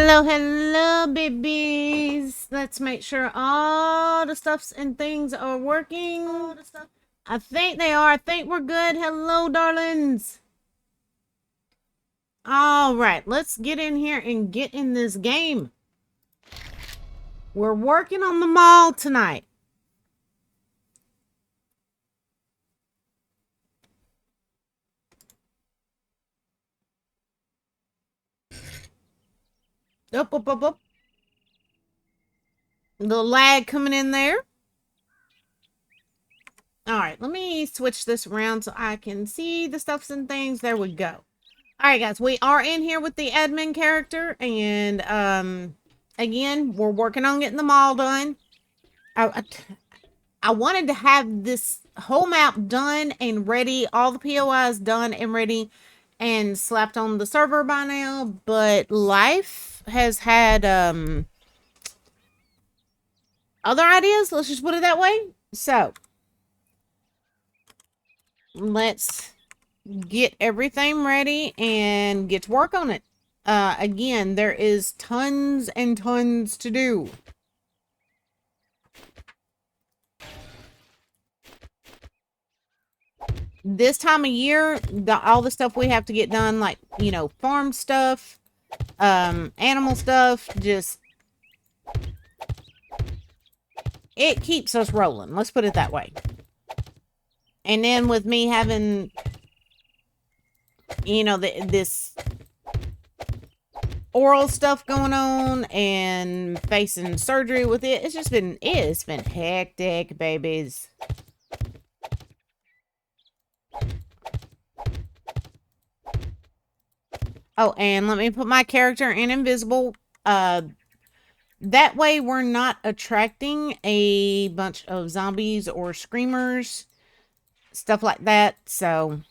Hello, hello, babies. Let's make sure all the stuffs and things are working. I think they are. I think we're good. Hello, darlings. All right, let's get in here and get in this game. We're working on the mall tonight. Up, up, up, up. Little lag coming in there. All right, let me switch this around so I can see the stuffs and things. There we go. All right, guys, we are in here with the admin character, and again, we're working on getting the mall done. I wanted to have this whole map done and ready, all the POIs done and ready, and slapped on the server by now, but life has had other ideas. Let's just put it that way. So let's get everything ready and get to work on it. Again, there is tons and tons to do. This time of year, all the stuff we have to get done, like, you know, farm stuff, animal stuff, just, it keeps us rolling. Let's put it that way. And then with me having, you know, this oral stuff going on and facing surgery with it, it's been hectic, babies. Oh, and let me put my character in invisible. That way we're not attracting a bunch of zombies or screamers, stuff like that. So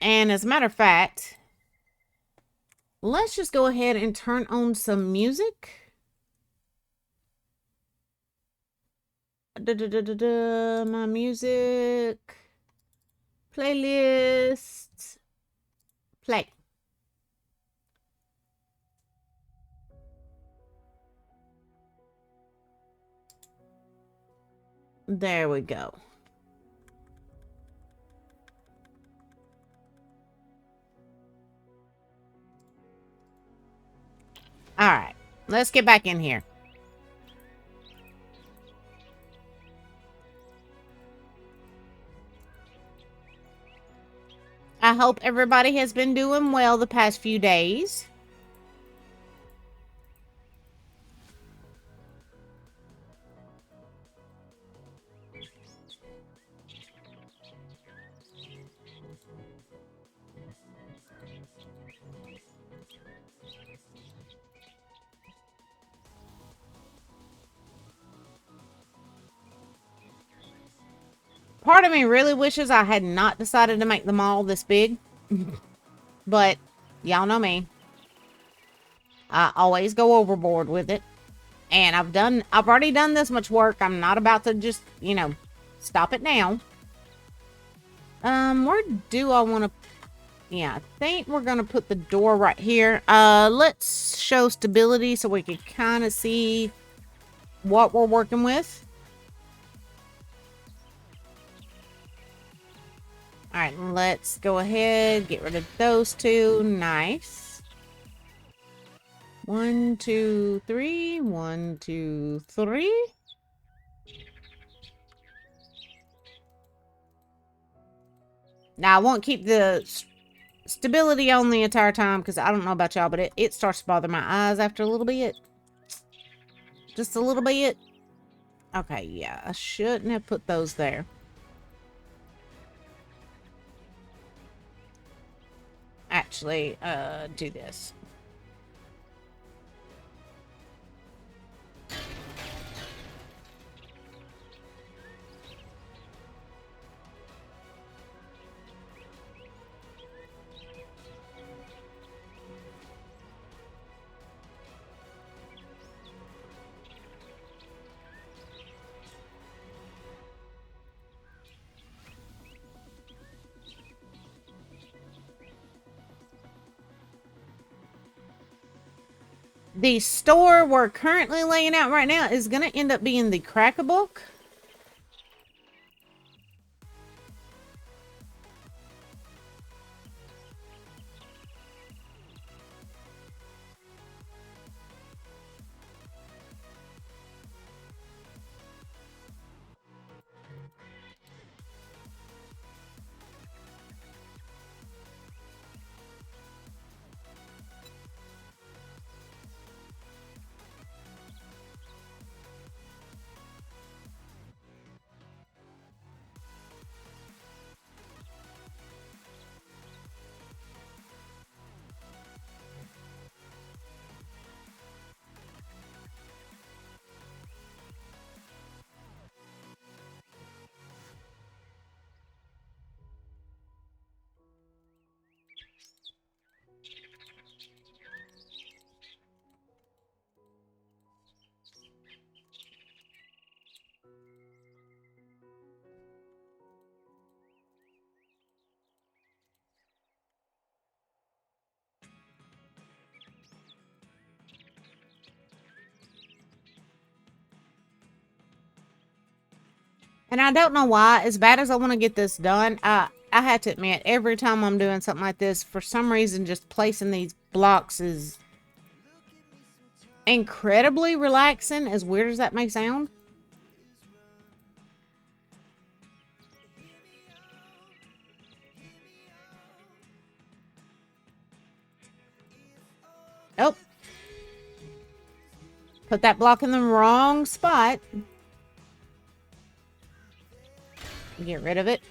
and as a matter of fact, let's just go ahead and turn on some music. My music playlist play. There we go. All right, let's get back in here. I hope everybody has been doing well the past few days. Part of me really wishes I had not decided to make the mall this big. But y'all know me. I always go overboard with it. And I've already done this much work. I'm not about to just, you know, stop it now. Where do I want to... Yeah, I think we're going to put the door right here. Let's show stability so we can kind of see what we're working with. All right, let's go ahead, get rid of those two. Nice. 1, 2, 3. 1, 2, 3. Now, I won't keep the stability on the entire time because I don't know about y'all, but it starts to bother my eyes after a little bit. Just a little bit. Okay, yeah, I shouldn't have put those there. Actually, do this. The store we're currently laying out right now is going to end up being the Crack-A-Book. And I don't know why, as bad as I want to get this done, I have to admit, every time I'm doing something like this, for some reason, just placing these blocks is incredibly relaxing, as weird as that may sound. Oh. Put that block in the wrong spot. Get rid of it.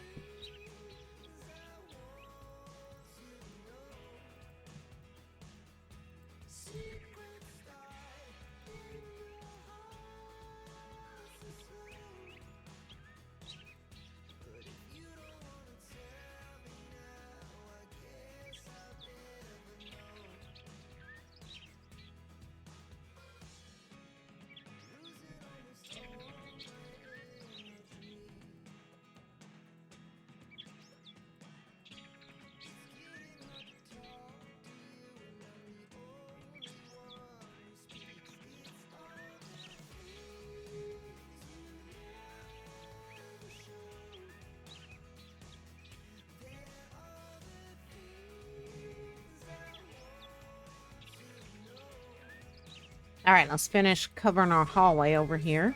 All right, let's finish covering our hallway over here.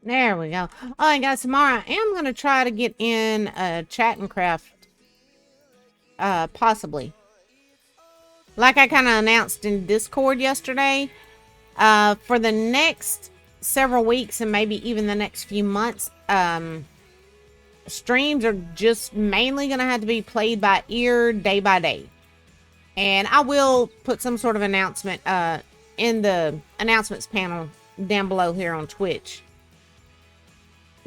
There we go. All right, guys, tomorrow I am going to try to get in a chat and craft. Possibly. Like I kind of announced in Discord yesterday, for the next several weeks and maybe even the next few months, streams are just mainly going to have to be played by ear day by day. And I will put some sort of announcement in the announcements panel down below here on Twitch.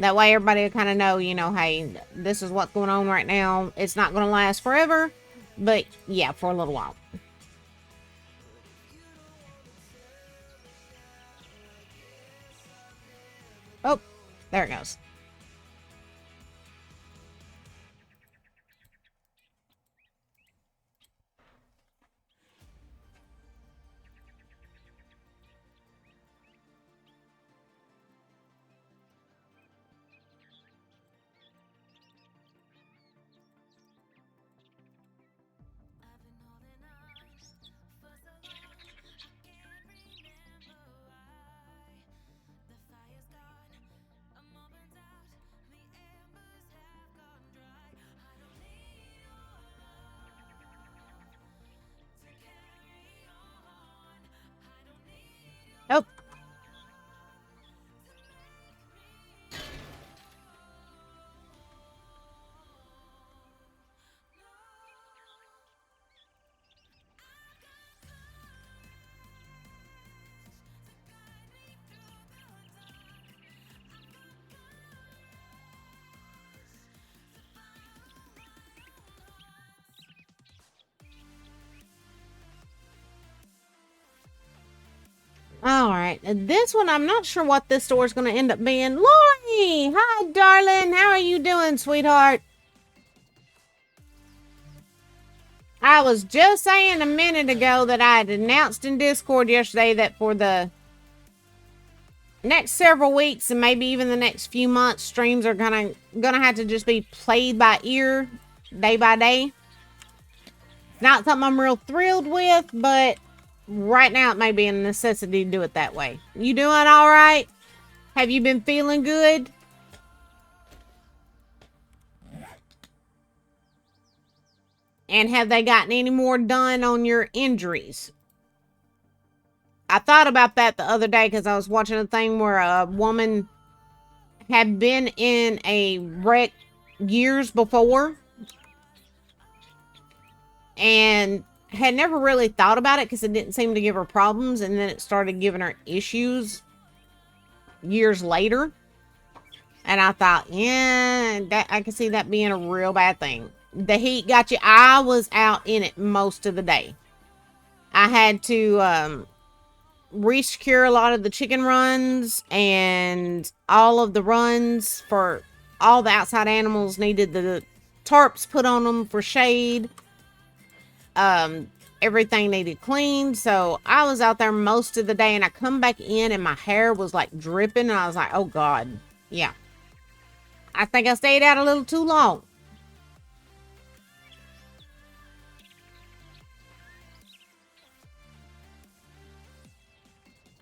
That way everybody will kind of know, you know, hey, this is what's going on right now. It's not going to last forever, but yeah, for a little while. Oh, there it goes. All right. This one, I'm not sure what this store is going to end up being. Lori! Hi, darling. How are you doing, sweetheart? I was just saying a minute ago that I had announced in Discord yesterday that for the next several weeks and maybe even the next few months, streams are gonna have to just be played by ear, day by day. Not something I'm real thrilled with, but right now it may be a necessity to do it that way. You doing all right? Have you been feeling good? And have they gotten any more done on your injuries? I thought about that the other day because I was watching a thing where a woman had been in a wreck years before and had never really thought about it because it didn't seem to give her problems, and then it started giving her issues years later. And I thought, yeah, I can see that being a real bad thing. The heat got you. I was out in it most of the day. I had to resecure a lot of the chicken runs, and all of the runs for all the outside animals needed the tarps put on them for shade. Everything needed cleaned, so I was out there most of the day, and I come back in and my hair was like dripping, and I was like, oh god, yeah, I think I stayed out a little too long.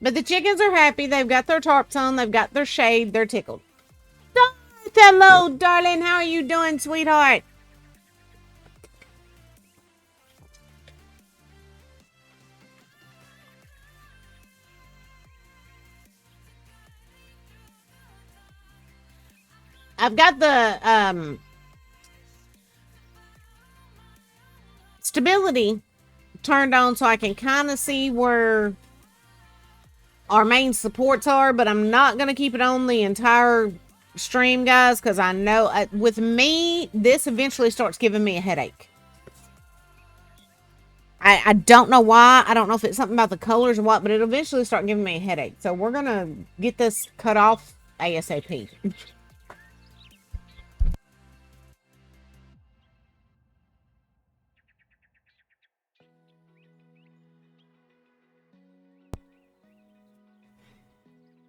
But the chickens are happy. They've got their tarps on. They've got their shade. They're tickled. Hello, darling. How are you doing, sweetheart? I've got the stability turned on so I can kind of see where our main supports are, but I'm not going to keep it on the entire stream, guys, because I know with me, this eventually starts giving me a headache. I don't know why. I don't know if it's something about the colors or what, but it'll eventually start giving me a headache. So we're going to get this cut off ASAP.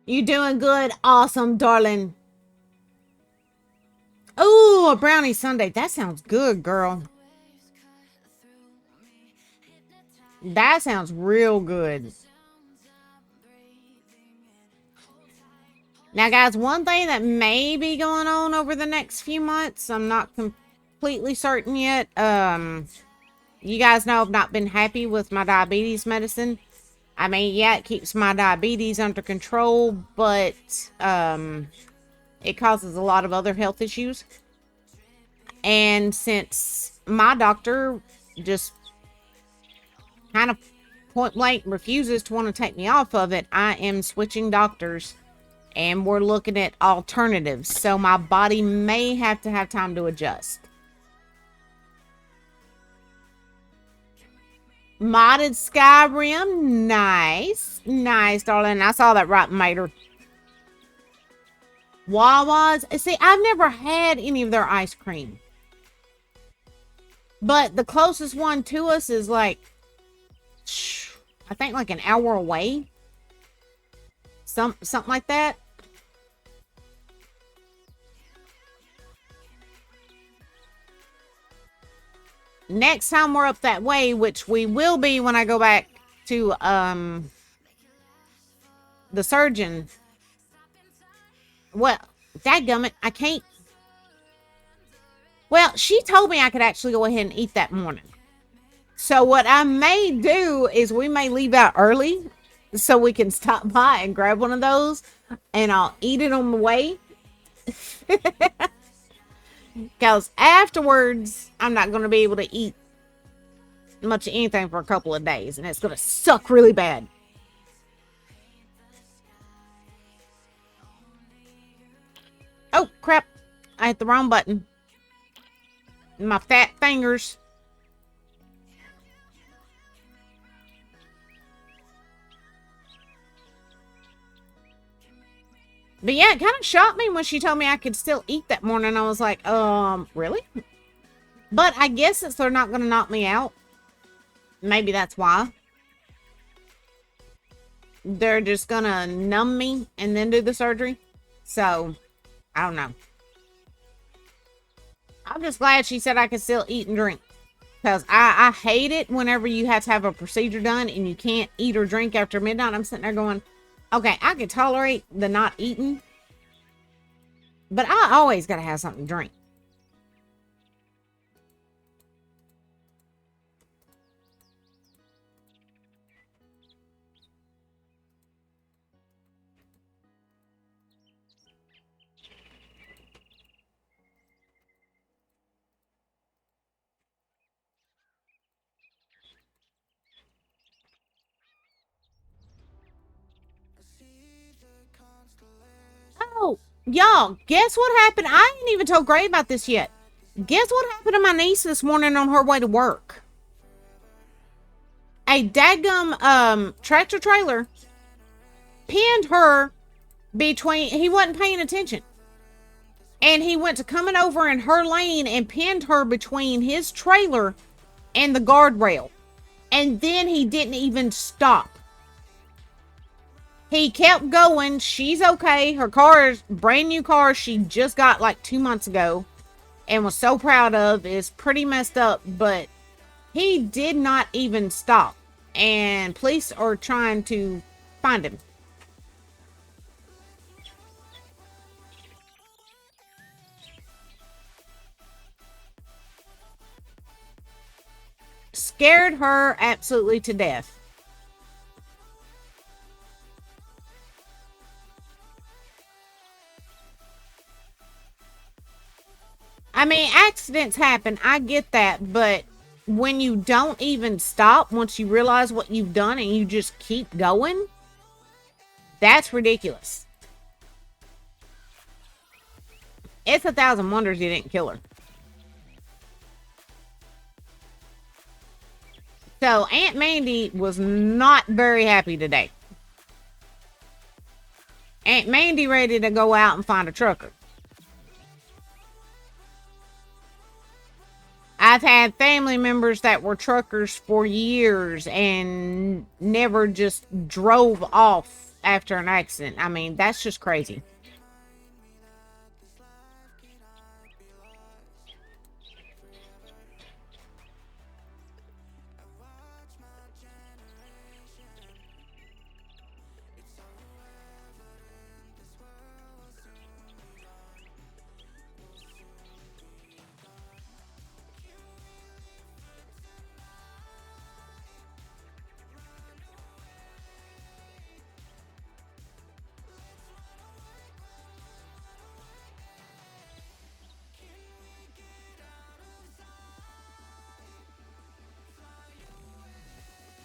You doing good? Awesome, darling. Oh, a brownie sundae. That sounds good, girl. That sounds real good. Now, guys, one thing that may be going on over the next few months, I'm not completely certain yet. You guys know I've not been happy with my diabetes medicine. I mean, yeah, it keeps my diabetes under control, but it causes a lot of other health issues. And since my doctor just kind of point blank refuses to want to take me off of it, I am switching doctors, and we're looking at alternatives. So my body may have to have time to adjust. Modded Skyrim. Nice. Nice, darling. I saw that right, Mater. Wawa's. See, I've never had any of their ice cream. But the closest one to us is like, I think like an hour away. Something like that. Next time we're up that way, which we will be when I go back to the surgeon. Well, dadgummit, I can't. Well, she told me I could actually go ahead and eat that morning. So what I may do is we may leave out early so we can stop by and grab one of those, and I'll eat it on the way. Because afterwards, I'm not going to be able to eat much of anything for a couple of days, and it's going to suck really bad. Oh, crap. I hit the wrong button. My fat fingers. But yeah, it kind of shocked me when she told me I could still eat that morning. I was like, really? But I guess since they're not going to knock me out, maybe that's why. They're just going to numb me and then do the surgery. So, I don't know. I'm just glad she said I could still eat and drink. Because I hate it whenever you have to have a procedure done and you can't eat or drink after midnight. I'm sitting there going, okay, I can tolerate the not eating, but I always got to have something to drink. Oh, y'all, guess what happened? I ain't even told Gray about this yet. Guess what happened to my niece this morning on her way to work? A daggum tractor trailer pinned her between, he wasn't paying attention. And he went to coming over in her lane and pinned her between his trailer and the guardrail. And then he didn't even stop. He kept going. She's okay. Her car is brand new car she just got like 2 months ago and was so proud of. Is pretty messed up, but he did not even stop. And police are trying to find him. Scared her absolutely to death. I mean, accidents happen. I get that. But when you don't even stop once you realize what you've done and you just keep going, that's ridiculous. It's 1,000 wonders you didn't kill her. So Aunt Mandy was not very happy today. Aunt Mandy ready to go out and find a trucker. I've had family members that were truckers for years and never just drove off after an accident. I mean, that's just crazy.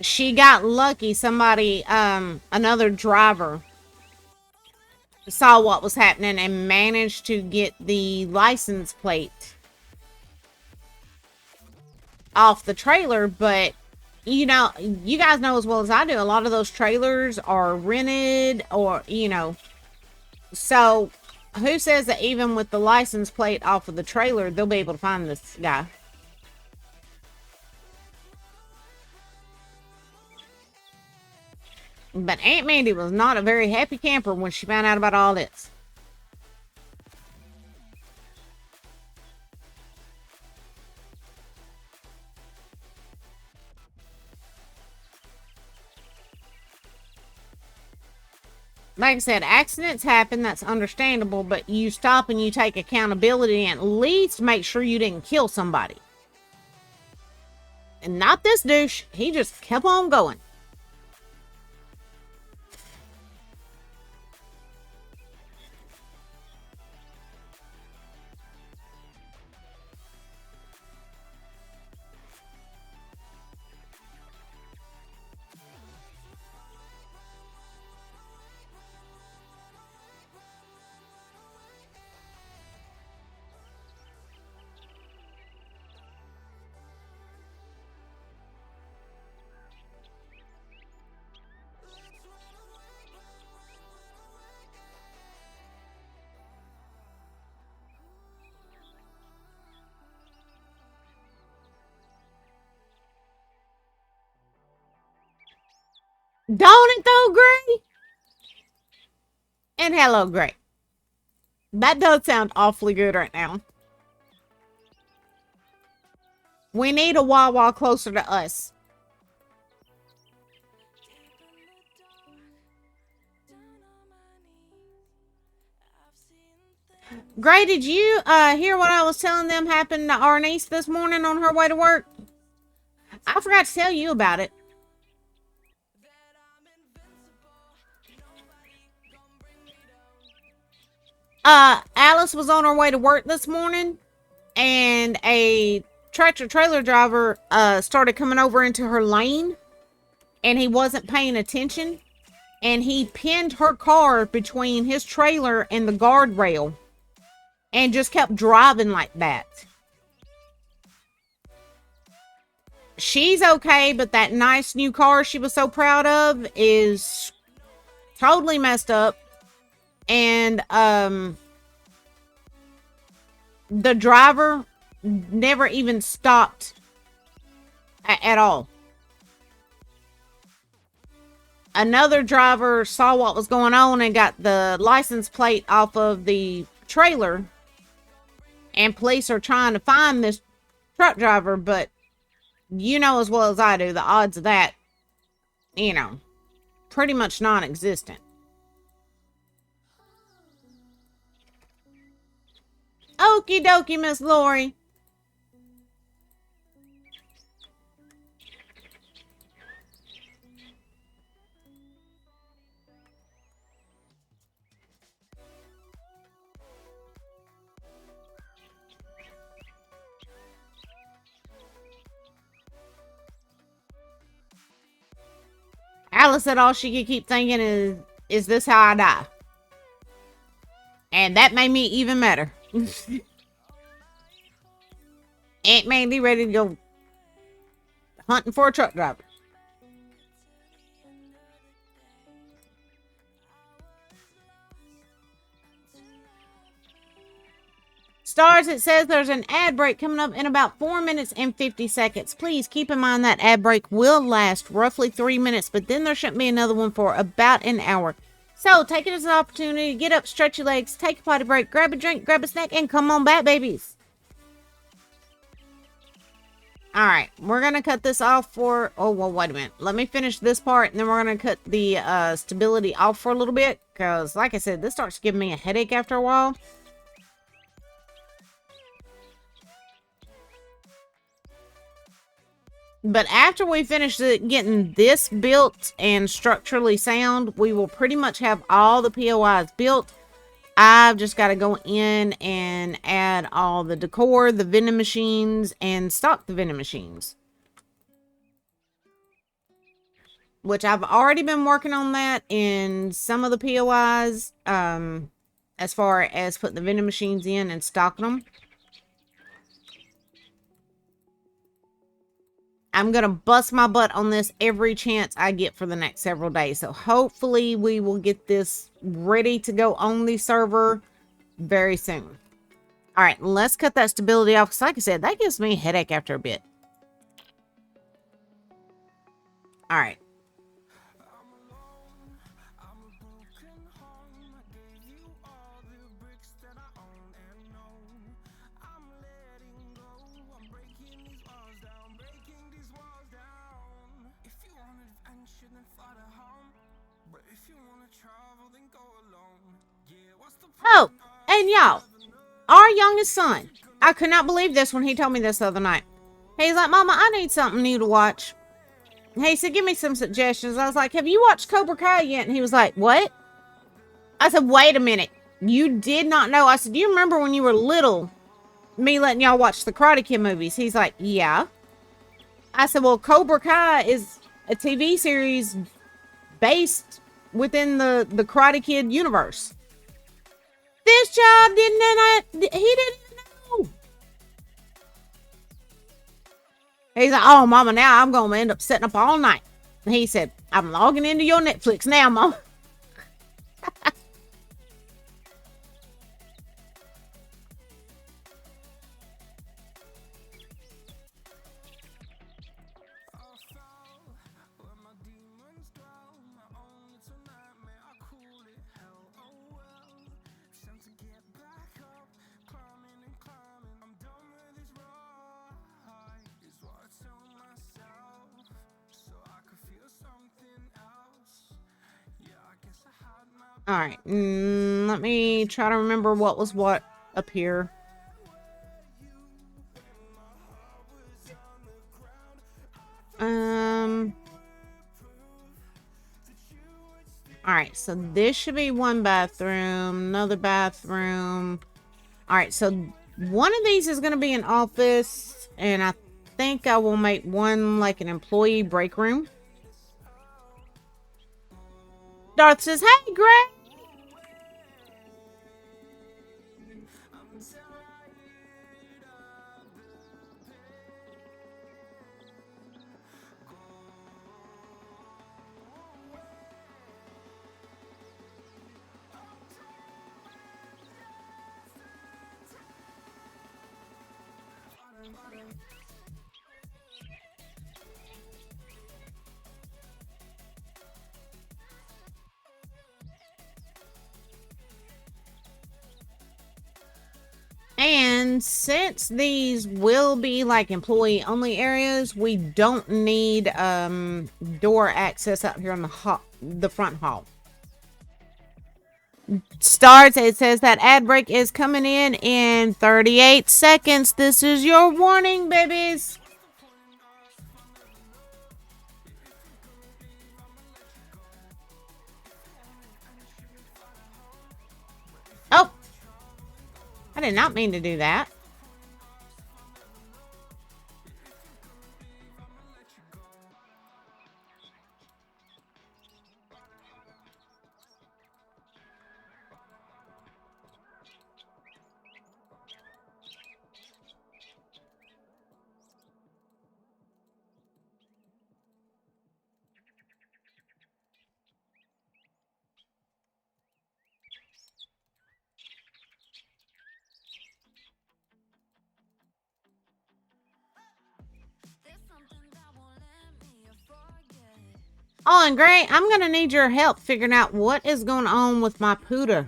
She got lucky. Somebody, another driver saw what was happening and managed to get the license plate off the trailer. But you know, you guys know as well as I do, a lot of those trailers are rented or, you know, so who says that even with the license plate off of the trailer, they'll be able to find this guy? But Aunt Mandy was not a very happy camper when she found out about all this. Like I said, accidents happen. That's understandable. But you stop and you take accountability and at least make sure you didn't kill somebody. And not this douche. He just kept on going. Don't it though, Gray? And hello, Gray. That does sound awfully good right now. We need a Wawa closer to us. Gray, did you hear what I was telling them happened to our niece this morning on her way to work? I forgot to tell you about it. Alice was on her way to work this morning, and a tractor trailer driver started coming over into her lane, and he wasn't paying attention, and he pinned her car between his trailer and the guardrail and just kept driving like that. She's okay, but that nice new car she was so proud of is totally messed up. And the driver never even stopped at all. Another driver saw what was going on and got the license plate off of the trailer, and police are trying to find this truck driver, but you know as well as I do, the odds of that, you know, pretty much non-existent. Okie dokie, Miss Lori. Alice said all she could keep thinking is this how I die? And that made me even madder. Aunt Mandy ready to go hunting for a truck driver. Stars, it says there's an ad break coming up in about 4 minutes and 50 seconds. Please keep in mind that ad break will last roughly 3 minutes, but then there shouldn't be another one for about an hour. So take it as an opportunity to get up, stretch your legs, take a potty break, grab a drink, grab a snack, and come on back, babies. Alright, we're going to cut this off for... Oh, well, wait a minute. Let me finish this part, and then we're going to cut the stability off for a little bit. Because, like I said, this starts giving me a headache after a while. But after we finish getting this built and structurally sound, we will pretty much have all the POIs built. I've just got to go in and add all the decor, the vending machines, and stock the vending machines. Which I've already been working on that in some of the POIs, as far as putting the vending machines in and stocking them. I'm going to bust my butt on this every chance I get for the next several days. So hopefully we will get this ready to go on the server very soon. All right, let's cut that stability off. Because like I said, that gives me a headache after a bit. All right. Oh, and y'all, our youngest son, I could not believe this when he told me this the other night. He's like, Mama, I need something new to watch. He said, give me some suggestions. I was like, have you watched Cobra Kai yet? And he was like, what? I said, wait a minute. You did not know. I said, do you remember when you were little, me letting y'all watch the Karate Kid movies? He's like, yeah. I said, well, Cobra Kai is a TV series based within the Karate Kid universe. This child he didn't know. He's like, oh, Mama, now I'm going to end up sitting up all night. And he said, I'm logging into your Netflix now, Mom. Alright, let me try to remember what was what up here. Alright, so this should be one bathroom, another bathroom. Alright, so one of these is going to be an office, and I think I will make one like an employee break room. Darth says, hey, Greg! And since these will be like employee only areas, we don't need door access out here on the front hall. Starts, it says that ad break is coming in 38 seconds. This is your warning, babies. Oh, I did not mean to do that. Oh, and Gray, I'm going to need your help figuring out what is going on with my Puda.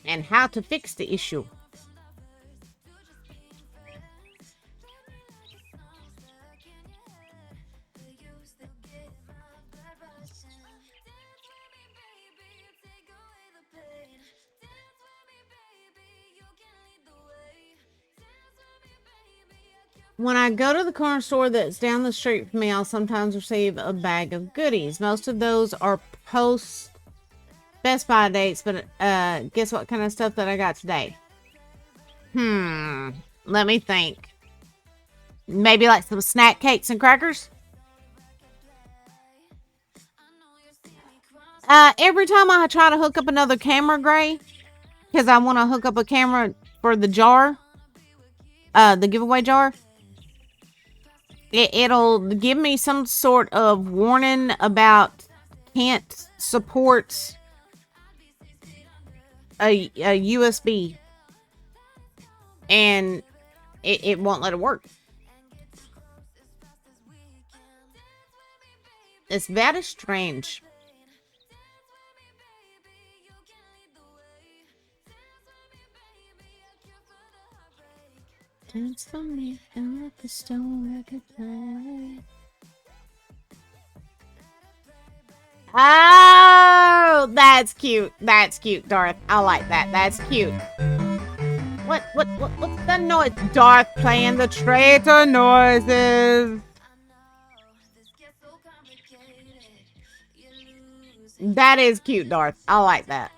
And how to fix the issue. When I go to the corner store that's down the street from me, I'll sometimes receive a bag of goodies. Most of those are post Best Buy dates, but guess what kind of stuff that I got today? Let me think. Maybe like some snack cakes and crackers? Every time I try to hook up another camera, Gray, because I want to hook up a camera for the jar, the giveaway jar, it'll give me some sort of warning about can't support a USB, and it won't let it work. It's very strange. Dance for me and let the stone record play. Oh, that's cute. That's cute, Darth. I like that. That's cute. What's the noise? Darth playing the traitor noises. That is cute, Darth. I like that.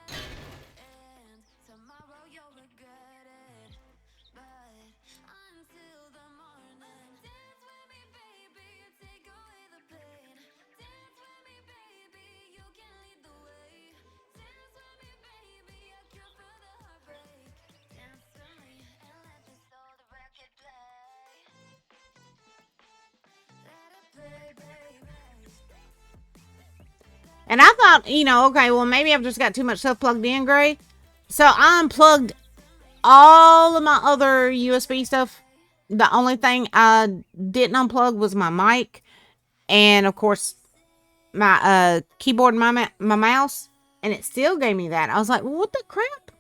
And I thought, you know, okay, well, maybe I've just got too much stuff plugged in, Gray. So I unplugged all of my other USB stuff. The only thing I didn't unplug was my mic. And, of course, my keyboard and my mouse. And it still gave me that. I was like, well, what the crap?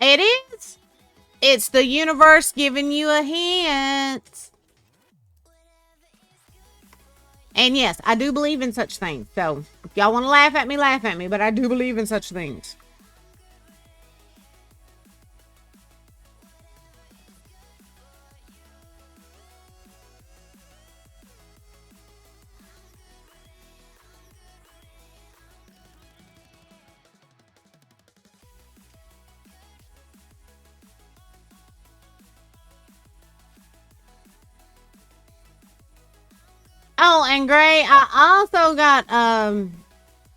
It is. It's the universe giving you a hint. And yes, I do believe in such things. So if y'all want to laugh at me, but I do believe in such things. Oh, and Gray, I also got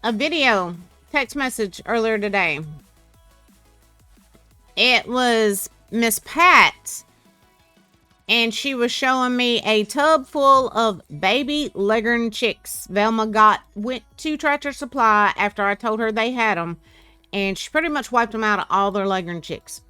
a video text message earlier today. It was Miss Pat, and she was showing me a tub full of baby leghorn chicks. Velma went to Tractor Supply after I told her they had them, and she pretty much wiped them out of all their leghorn chicks.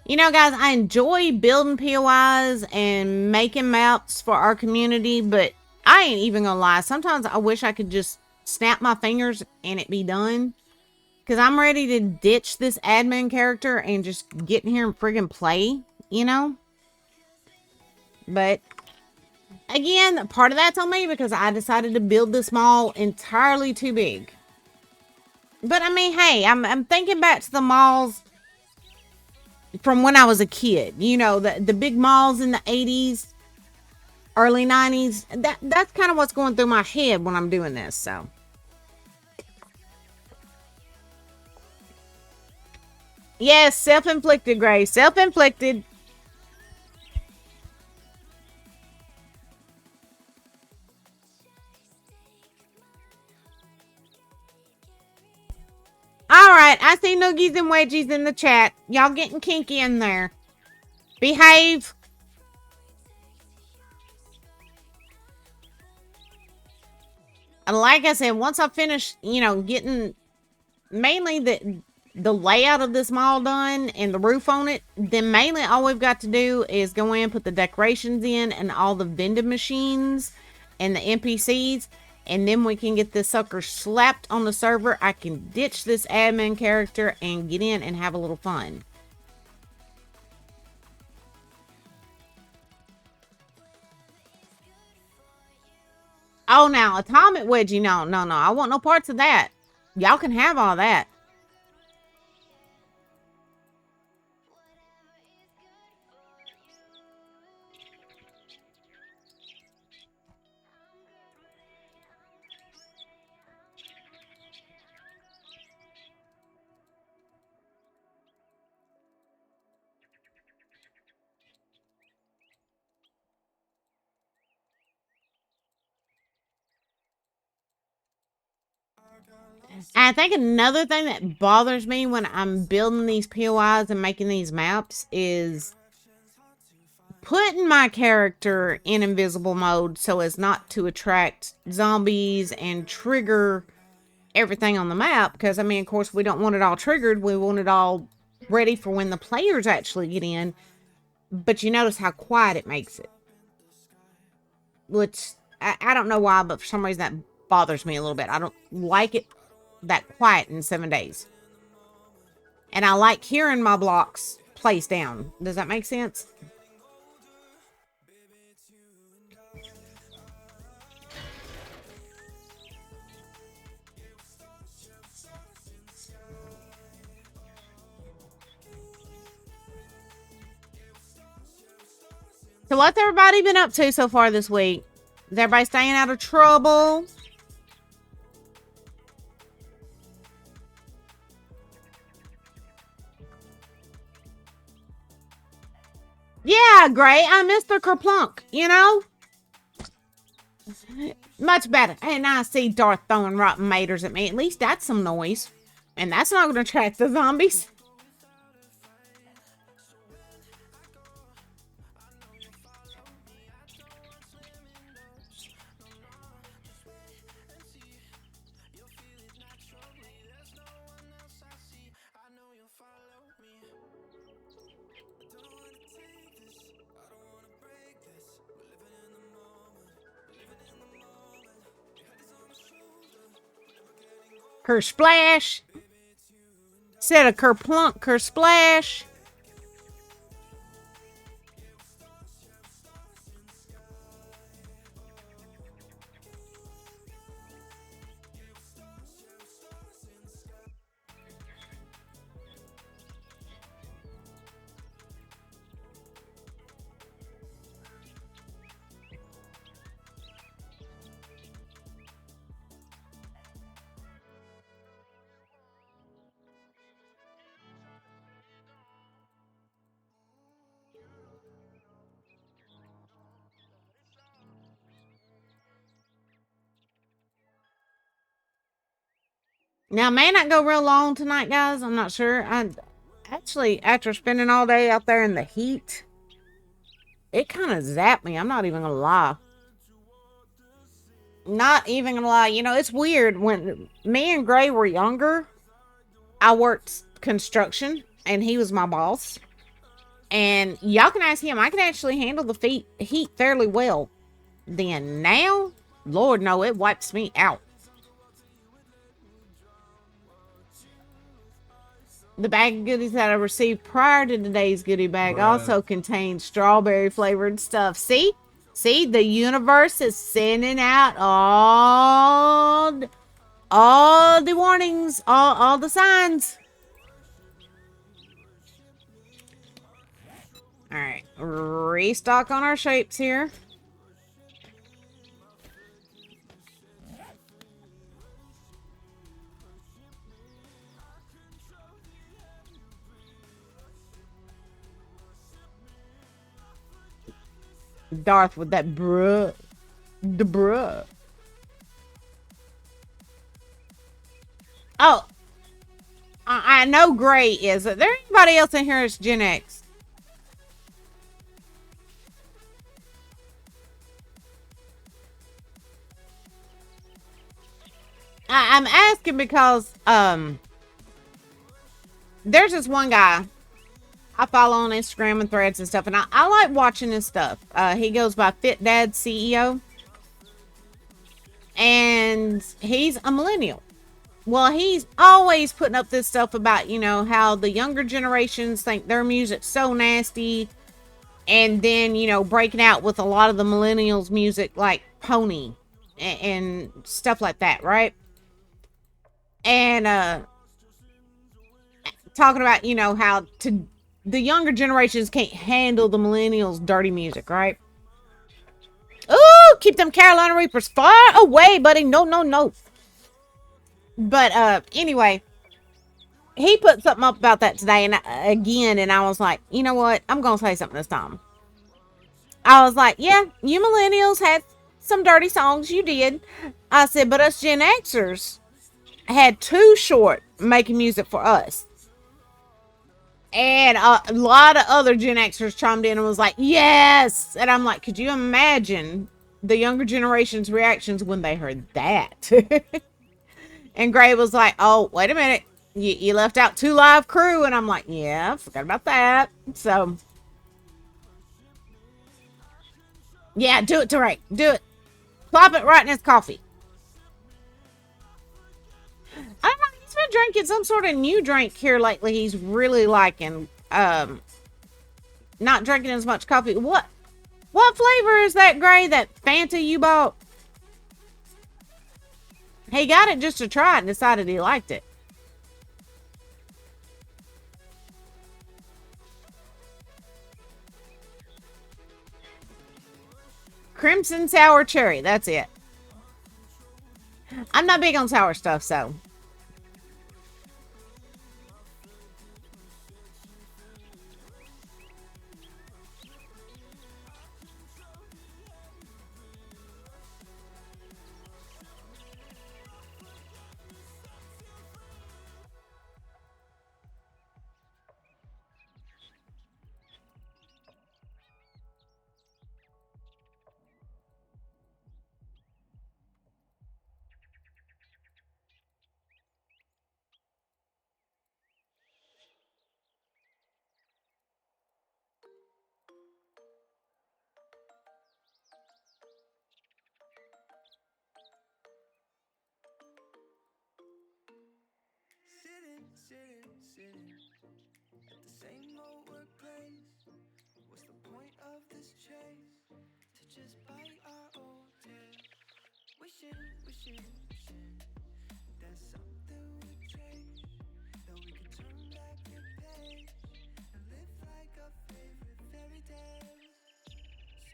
You know, guys, I enjoy building POIs and making maps for our community, but I ain't even gonna lie. Sometimes I wish I could just snap my fingers and it be done. Because I'm ready to ditch this admin character and just get in here and friggin' play, you know? But, again, part of that's on me because I decided to build this mall entirely too big. But, I mean, hey, I'm thinking back to the malls from when I was a kid. You know, the big malls in the 80s, early 90s. That's kind of what's going through my head when I'm doing this, so. Yes, self-inflicted, Grace. Self-inflicted. Alright, I see noogies and wedgies in the chat. Y'all getting kinky in there. Behave. And like I said, once I finish, you know, getting mainly the layout of this mall done and the roof on it, then mainly all we've got to do is go in, put the decorations in and all the vending machines and the NPCs, and then we can get this sucker slapped on the server. I can ditch this admin character and get in and have a little fun. Oh, now, Atomic Wedgie, no. I want no parts of that. Y'all can have all that. I think another thing that bothers me when I'm building these POIs and making these maps is putting my character in invisible mode so as not to attract zombies and trigger everything on the map. Because, I mean, of course, we don't want it all triggered. We want it all ready for when the players actually get in. But you notice how quiet it makes it. Which, I don't know why, but for some reason that bothers me a little bit. I don't like it that quiet in 7 days. And I like hearing my blocks placed down. Does that make sense? So what's everybody been up to so far this week? Is everybody staying out of trouble? Yeah, Gray. I missed the kerplunk, you know? Much better. And I see Darth throwing rotten maters at me. At least that's some noise. And that's not going to attract the zombies. Kersplash. Instead of kerplunk, kersplash. Now, may not go real long tonight, guys. I'm not sure. I actually, after spending all day out there in the heat, it kind of zapped me. I'm not even gonna lie. Not even gonna lie. You know, it's weird. When me and Gray were younger, I worked construction, and he was my boss. And y'all can ask him. I can actually handle the heat fairly well. Then now, Lord, no, it wipes me out. The bag of goodies that I received prior to today's goodie bag also contained strawberry flavored stuff. See? See? The universe is sending out all the warnings, all the signs. Alright. Restock on our shapes here. Darth with that bruh. The bruh. Oh. I know Gray is. Is there anybody else in here that's Gen X? I'm asking because, there's this one guy I follow on Instagram and Threads and stuff, and I like watching his stuff. He goes by Fit Dad CEO, and he's a millennial. Well, he's always putting up this stuff about, you know, how the younger generations think their music's so nasty, and then, you know, breaking out with a lot of the millennials' music, like Pony and stuff like that, right? And talking about, you know, how the younger generations can't handle the millennials' dirty music, right? Ooh, keep them Carolina Reapers far away, buddy. No, no, no. But anyway, he put something up about that today, and and I was like, you know what? I'm gonna say something this time. I was like, yeah, you millennials had some dirty songs, you did. I said, but us Gen Xers had Too Short making music for us. And a lot of other Gen Xers chimed in and was like, yes. And I'm like, could you imagine the younger generation's reactions when they heard that? And Gray was like, oh, wait a minute. You left out 2 Live Crew. And I'm like, yeah, forgot about that. So, yeah, do it, Tarek. Do it. Plop it right in his coffee. I don't know. He's been drinking some sort of new drink here lately. He's really liking. Not drinking as much coffee. What flavor is that, Gray? That Fanta you bought? He got it just to try it and decided he liked it. Crimson Sour Cherry. That's it. I'm not big on sour stuff, so.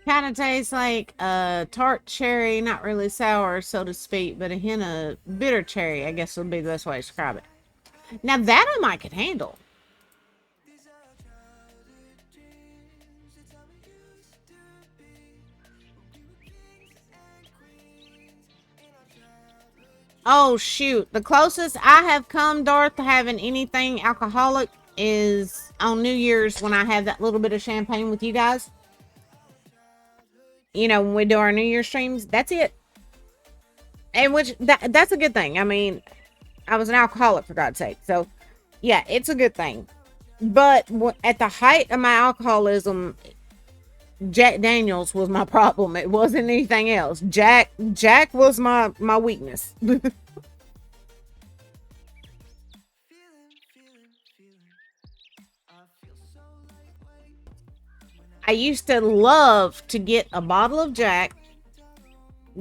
Kind of tastes like a tart cherry, not really sour, so to speak, but a hint of bitter cherry, I guess would be the best way to describe it. Now that I might could handle. Oh shoot, the closest I have come, Darth, to having anything alcoholic is on New Year's when I have that little bit of champagne with you guys. You know, when we do our New Year streams, that's it. And that's a good thing. I mean, I was an alcoholic for God's sake. So, yeah, it's a good thing. But at the height of my alcoholism, Jack Daniels was my problem. It wasn't anything else. Jack was my weakness. I used to love to get a bottle of Jack,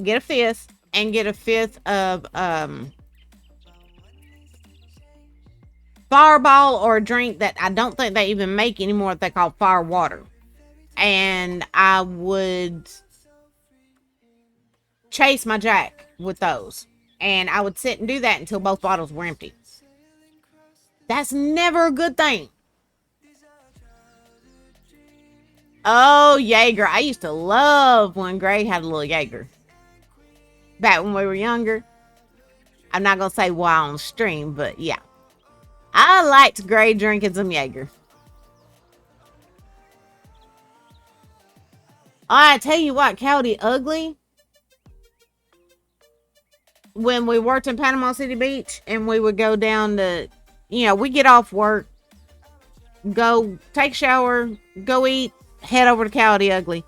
get a fifth, and get a fifth of Fireball, or a drink that I don't think they even make anymore that they call Fire Water. And I would chase my Jack with those. And I would sit and do that until both bottles were empty. That's never a good thing. Oh, Jaeger. I used to love when Gray had a little Jaeger. Back when we were younger. I'm not going to say why on stream, but yeah. I liked Gray drinking some Jaeger. I tell you what, Cowdy Ugly. When we worked in Panama City Beach and we would go down to, you know, we get off work, go take a shower, go eat, head over to Cowdy Ugly.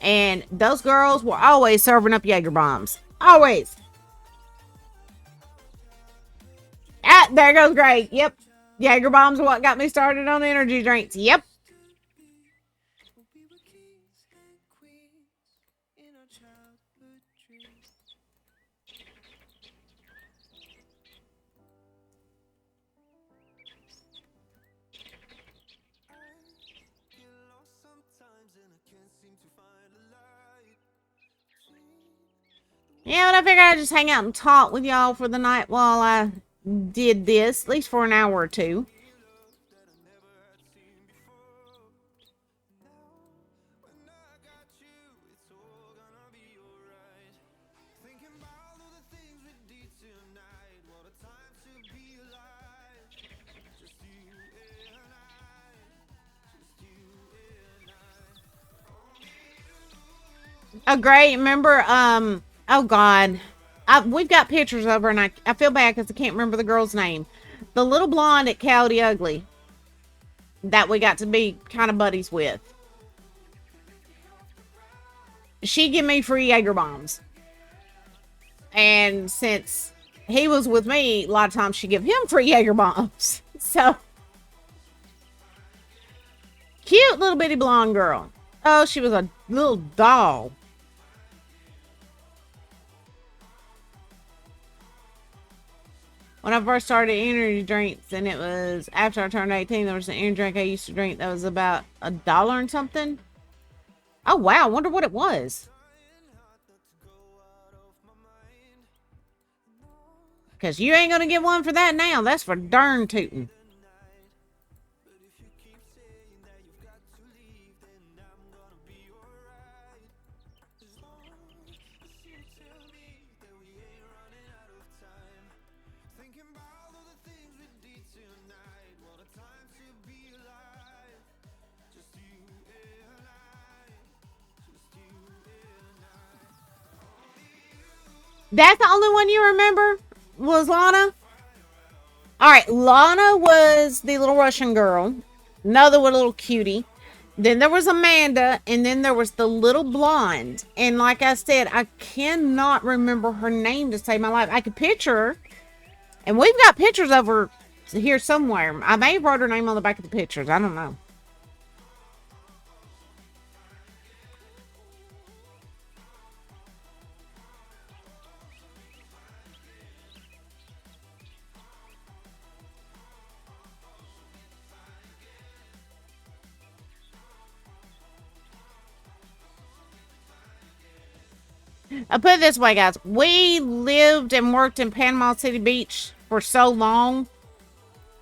And those girls were always serving up Jaeger bombs. Always. Ah, there goes Gray. Yep. Jaeger bombs are what got me started on energy drinks. Yep. Yeah, but I figured I'd just hang out and talk with y'all for the night while I did this, at least for an hour or two. Oh, great. Remember, oh God. We've got pictures of her, and I feel bad because I can't remember the girl's name. The little blonde at Cowdy Ugly that we got to be kind of buddies with. She gave me free Jaeger bombs. And since he was with me, a lot of times she give him free Jaeger bombs. So, cute little bitty blonde girl. Oh, she was a little doll. When I first started energy drinks, and it was after I turned 18, there was an energy drink I used to drink that was about $1 and something. Oh, wow. I wonder what it was. Because you ain't going to get one for that now. That's for darn tootin'. That's the only one you remember? Was Lana? Alright, Lana was the little Russian girl. Another little cutie. Then there was Amanda. And then there was the little blonde. And like I said, I cannot remember her name to save my life. I could picture her. And we've got pictures of her here somewhere. I may have wrote her name on the back of the pictures. I don't know. I'll put it this way, guys. We lived and worked in Panama City Beach for so long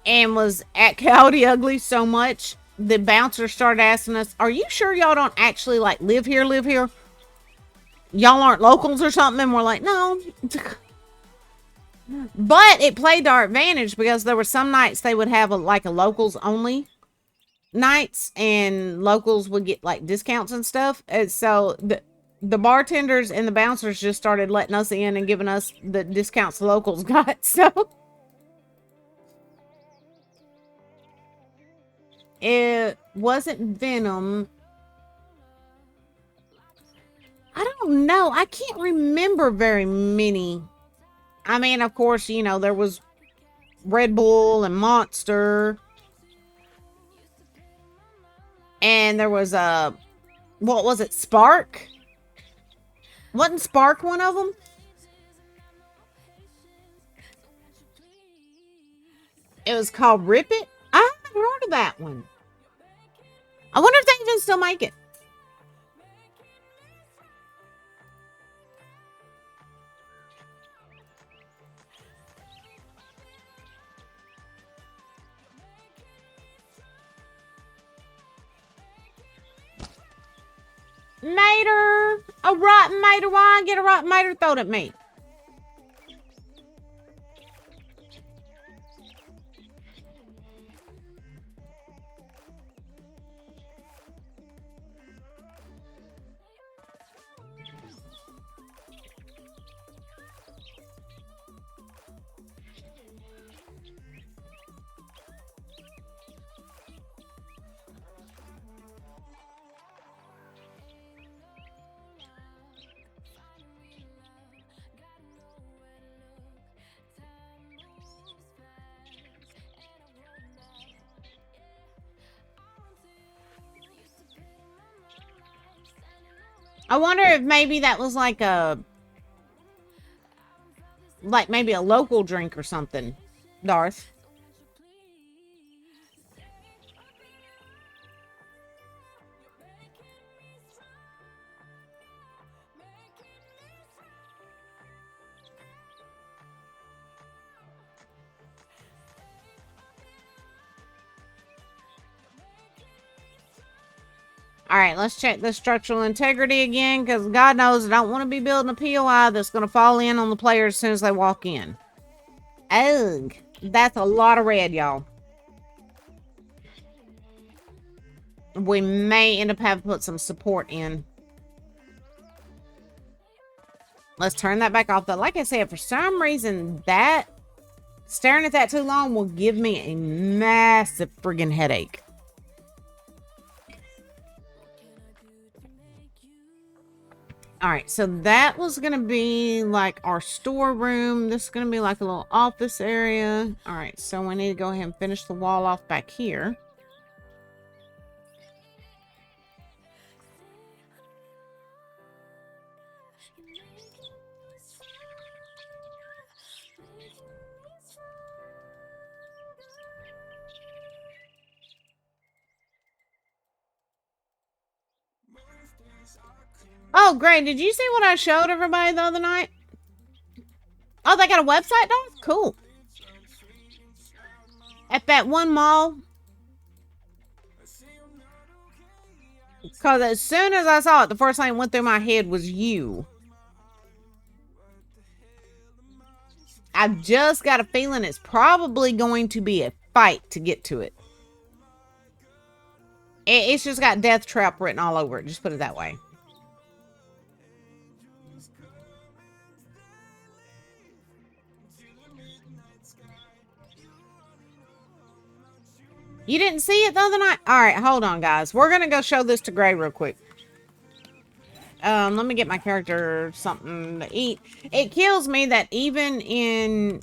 and was at Coyote Ugly so much, the bouncer started asking us, are you sure y'all don't actually, like, live here? Y'all aren't locals or something? And we're like, no. But it played to our advantage because there were some nights they would have, a locals only nights, and locals would get, like, discounts and stuff. And so the bartenders and the bouncers just started letting us in and giving us the discounts the locals got. So it wasn't Venom. I don't know. I can't remember very many. I mean, of course, you know, there was Red Bull and Monster. And there was what was it? Spark? Wasn't Spark one of them? It was called Rip It. I haven't heard of that one. I wonder if they even still make it. Mater! A rotten mater. Why I get a rotten mater thrown at me? I wonder if maybe that was like maybe a local drink or something, Darth. All right, let's check the structural integrity again, because God knows I don't want to be building a POI that's going to fall in on the players as soon as they walk in. Ugh, that's a lot of red, y'all. We may end up having to put some support in. Let's turn that back off. But like I said, for some reason, that staring at that too long will give me a massive friggin' headache. All right, so that was going to be like our storeroom. This is going to be like a little office area. All right, so we need to go ahead and finish the wall off back here. Oh, great. Did you see what I showed everybody the other night? Oh, they got a website, dog? Cool. At that one mall. Because as soon as I saw it, the first thing that went through my head was you. I've just got a feeling it's probably going to be a fight to get to it. It's just got Death Trap written all over it. Just put it that way. You didn't see it the other night? All right, hold on, guys. We're going to go show this to Gray real quick. Let me get my character something to eat. It kills me that even in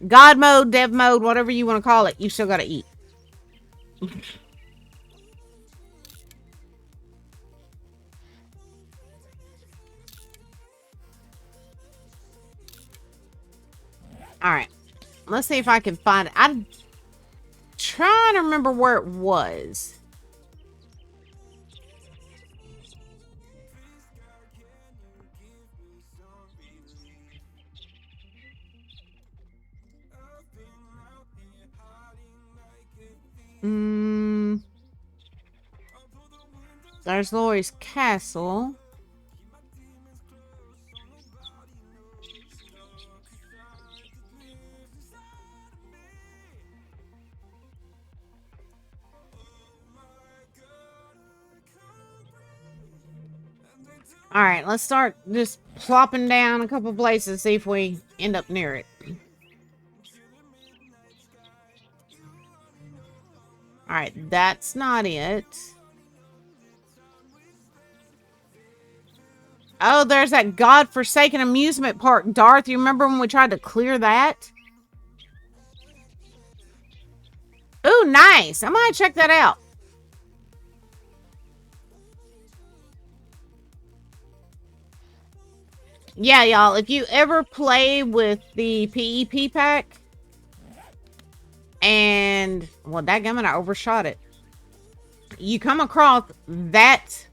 God mode, dev mode, whatever you want to call it, you still gotta eat. Alright. Let's see if I can find it. I'm trying to remember where it was. There's Lori's castle. All right, let's start just plopping down a couple places, see if we end up near it. All right, that's not it. Oh, there's that godforsaken amusement park. Darth, you remember when we tried to clear that? Ooh, nice. I might check that out. Yeah, y'all, if you ever play with the PEP pack, and, well, dadgummit, I overshot it. You come across that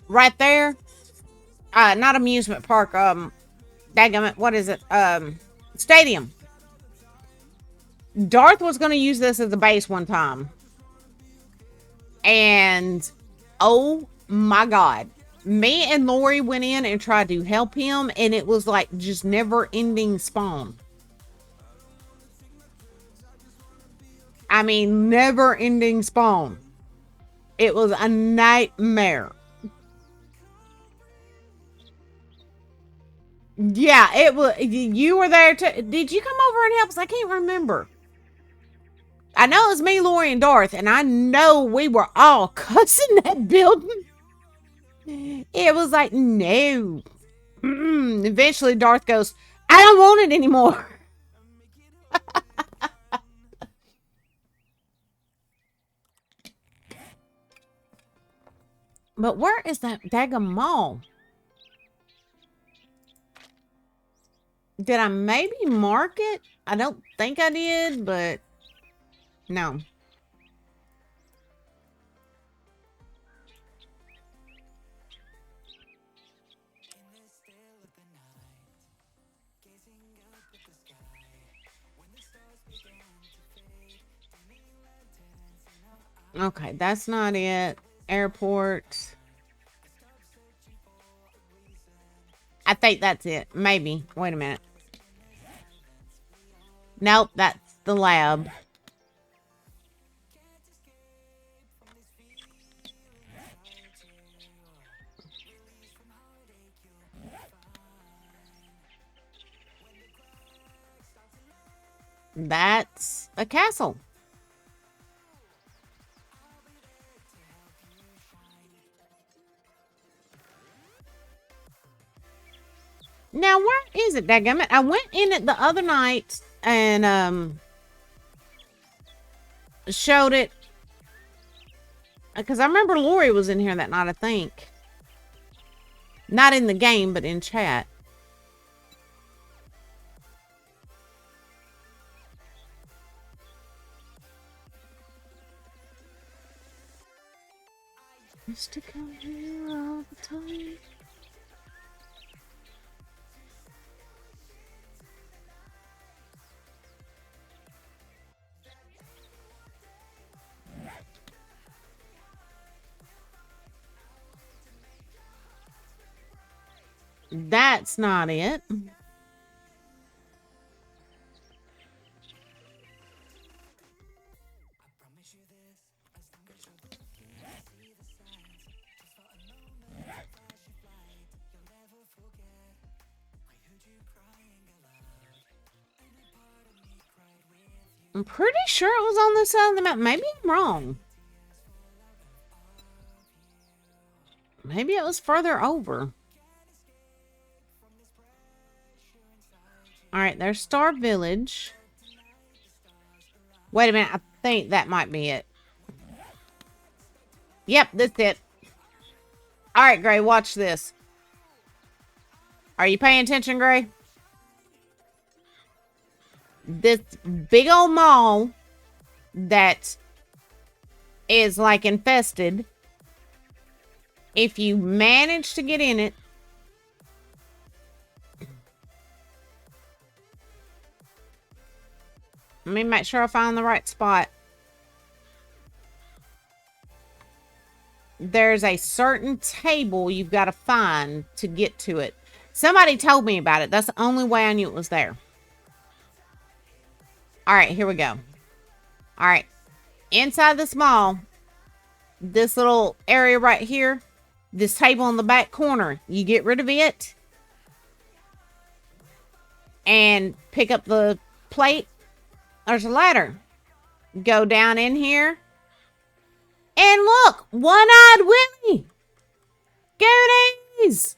right there. Not amusement park, dadgummit, what is it? Stadium. Darth was going to use this as a base one time. And, oh my God. Me and Lori went in and tried to help him, and it was like just never-ending spawn. I mean, never-ending spawn. It was a nightmare. Yeah, it was. You were there too. Did you come over and help us? I can't remember. I know it was me, Lori, and Darth, and I know we were all cussing that building. It was like, no. Eventually, Darth goes, I don't want it anymore. But where is that daggum mall? Did I maybe mark it? I don't think I did, but no. Okay, that's not it. Airport. I think that's it. Maybe. Wait a minute. Nope, that's the lab. That's a castle. Now, where is it, dadgummit? I went in it the other night and, showed it. Because I remember Lori was in here that night, I think. Not in the game, but in chat. Used to come here all the time. That's not it. I'm pretty sure it was on this side of the map. Maybe I'm wrong. Maybe it was further over. Alright, there's Star Village. Wait a minute. I think that might be it. Yep, that's it. Alright, Gray, watch this. Are you paying attention, Gray? This big old mall that is like infested. If you manage to get in it, let me make sure I find the right spot. There's a certain table you've got to find to get to it. Somebody told me about it. That's the only way I knew it was there. All right, here we go. All right. Inside this mall, this little area right here, this table in the back corner, you get rid of it and pick up the plate. There's a ladder. Go down in here. And look, One-Eyed Willie. Goonies.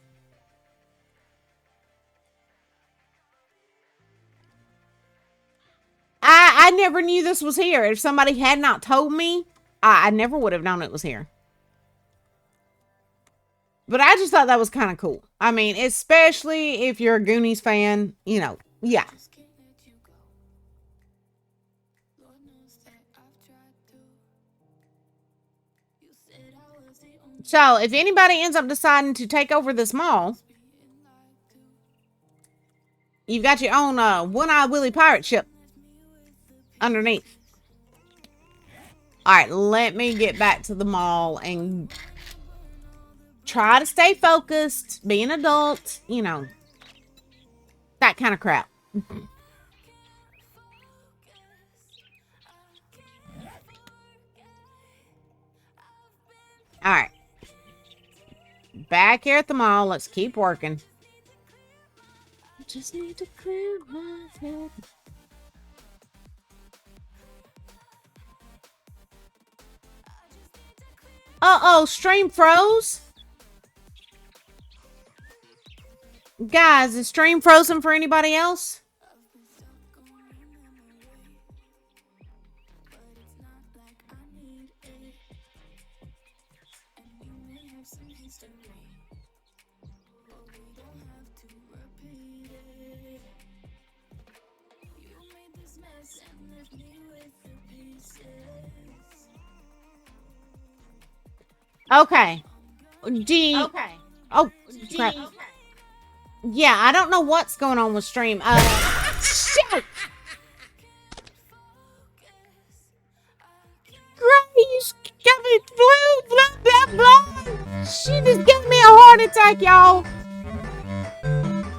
I never knew this was here. If somebody had not told me, I never would have known it was here. But I just thought that was kind of cool. I mean, especially if you're a Goonies fan, you know, yeah. So, if anybody ends up deciding to take over this mall, you've got your own One-Eyed Willie pirate ship underneath. Alright, let me get back to the mall and try to stay focused, be an adult, you know, that kind of crap. Alright. Back here at the mall. Let's keep working. I just need to clear my head. Uh-oh, stream froze. Guys, is stream frozen for anybody else? Okay. Okay. Oh, crap. Okay. Yeah, I don't know what's going on with stream. Shit! Grace got me blue. She just gave me a heart attack, y'all.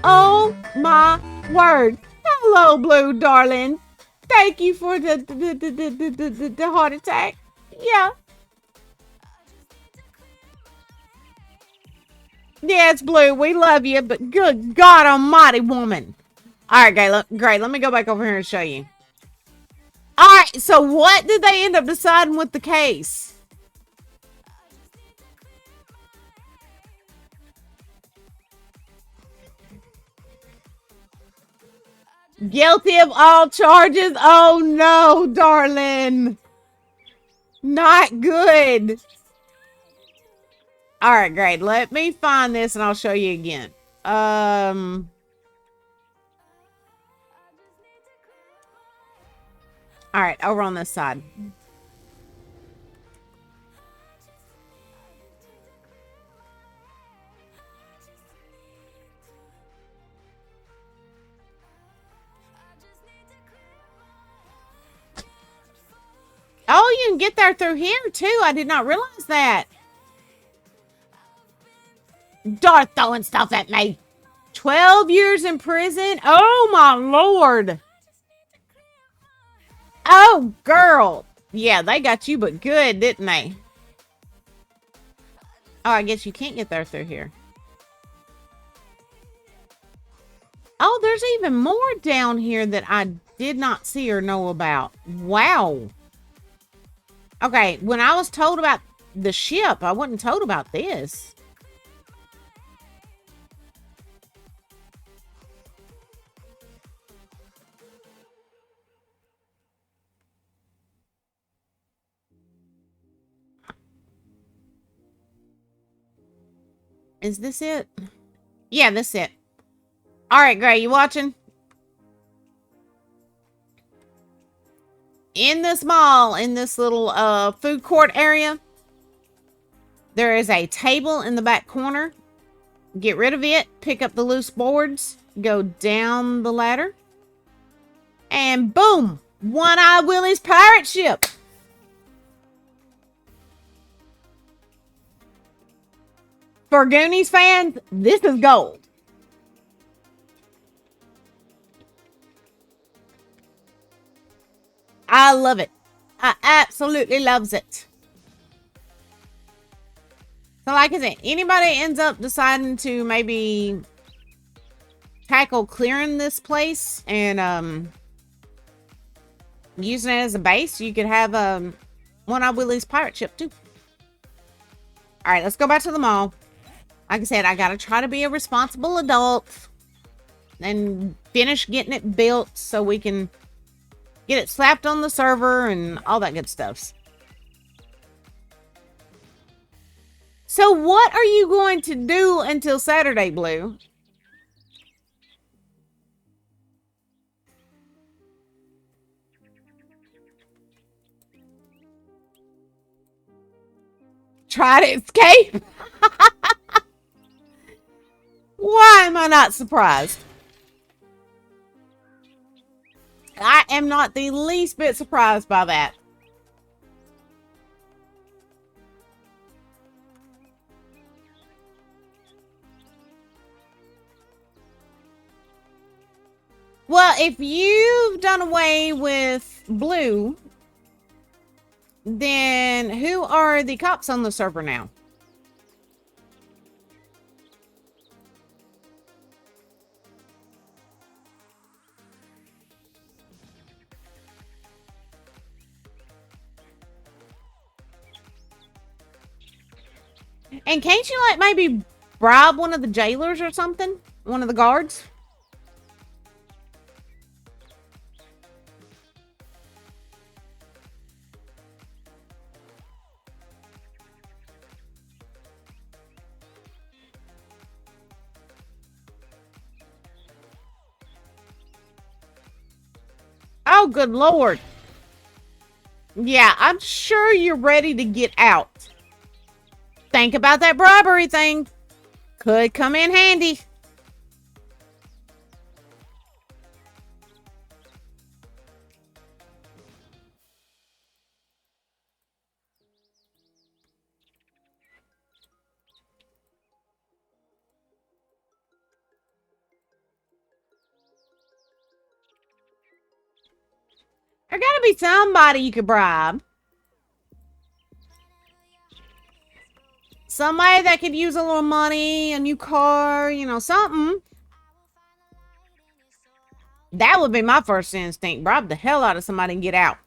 Oh my word. Hello, Blue, darling. Thank you for the heart attack. Yeah. Yeah, it's Blue. We love you, but good God almighty, woman. All right, great. Let me go back over here and show you. All right, so what did they end up deciding with the case? Guilty of all charges? Oh, no, darling. Not good. All right, great. Let me find this and I'll show you again. All right, over on this side. Oh, you can get there through here too. I did not realize that. Start throwing stuff at me. 12 years in prison? Oh, my Lord. Oh, girl. Yeah, they got you but good, didn't they? Oh, I guess you can't get there through here. Oh, there's even more down here that I did not see or know about. Wow. Okay, when I was told about the ship, I wasn't told about this. Is this it? Yeah, this is it. All right, Gray, you watching? In this mall, in this little food court area, there is a table in the back corner. Get rid of it. Pick up the loose boards. Go down the ladder. And boom! One-Eye Willie's pirate ship. For Goonies fans, this is gold. I love it. I absolutely loves it. So like I said, anybody ends up deciding to maybe tackle clearing this place and using it as a base, you could have One-Eye Willie's pirate ship too. All right, let's go back to the mall. Like I said, I gotta try to be a responsible adult and finish getting it built so we can get it slapped on the server and all that good stuff. So what are you going to do until Saturday, Blue? Try to escape? Why am I not surprised? I am not the least bit surprised by that. Well, if you've done away with Blue, then who are the cops on the server now? And can't you, like, maybe bribe one of the jailers or something? One of the guards? Oh, good Lord. Yeah, I'm sure you're ready to get out. Think about that bribery thing. Could come in handy. There gotta be somebody you could bribe. Somebody that could use a little money, a new car, you know, something. That would be my first instinct. Bribe the hell out of somebody and get out.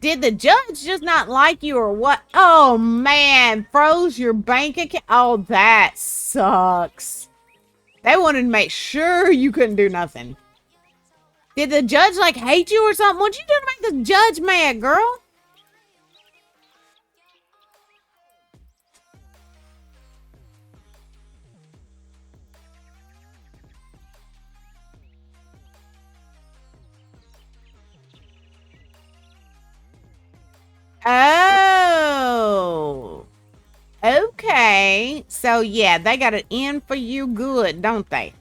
Did the judge just not like you or what? Oh, man. Froze your bank account? Oh, that sucks. They wanted to make sure you couldn't do nothing. Did the judge, like, hate you or something? What'd you do to make the judge mad, girl? Oh. Okay. So, yeah, they got it in for you good, don't they?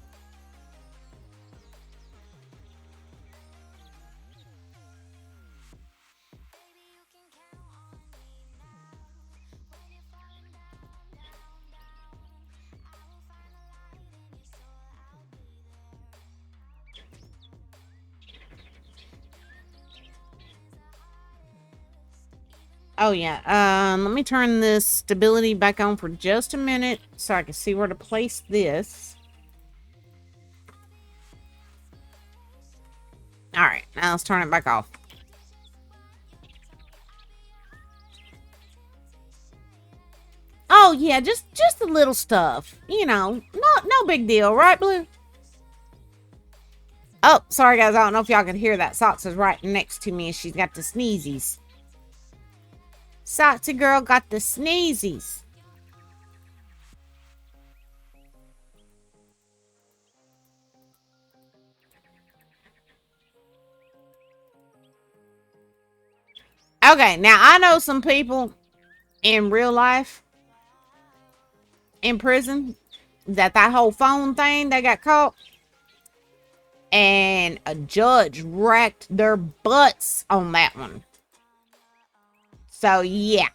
Oh, yeah. Let me turn this stability back on for just a minute so I can see where to place this. All right. Now let's turn it back off. Oh, yeah. Just the little stuff. You know, no big deal. Right, Blue? Oh, sorry guys, I don't know if y'all can hear that. Socks is right next to me and she's got the sneezies. Soxy girl got the sneezies. Okay, now I know some people in real life, in prison, that whole phone thing, they got caught. And a judge racked their butts on that one. So, yeah.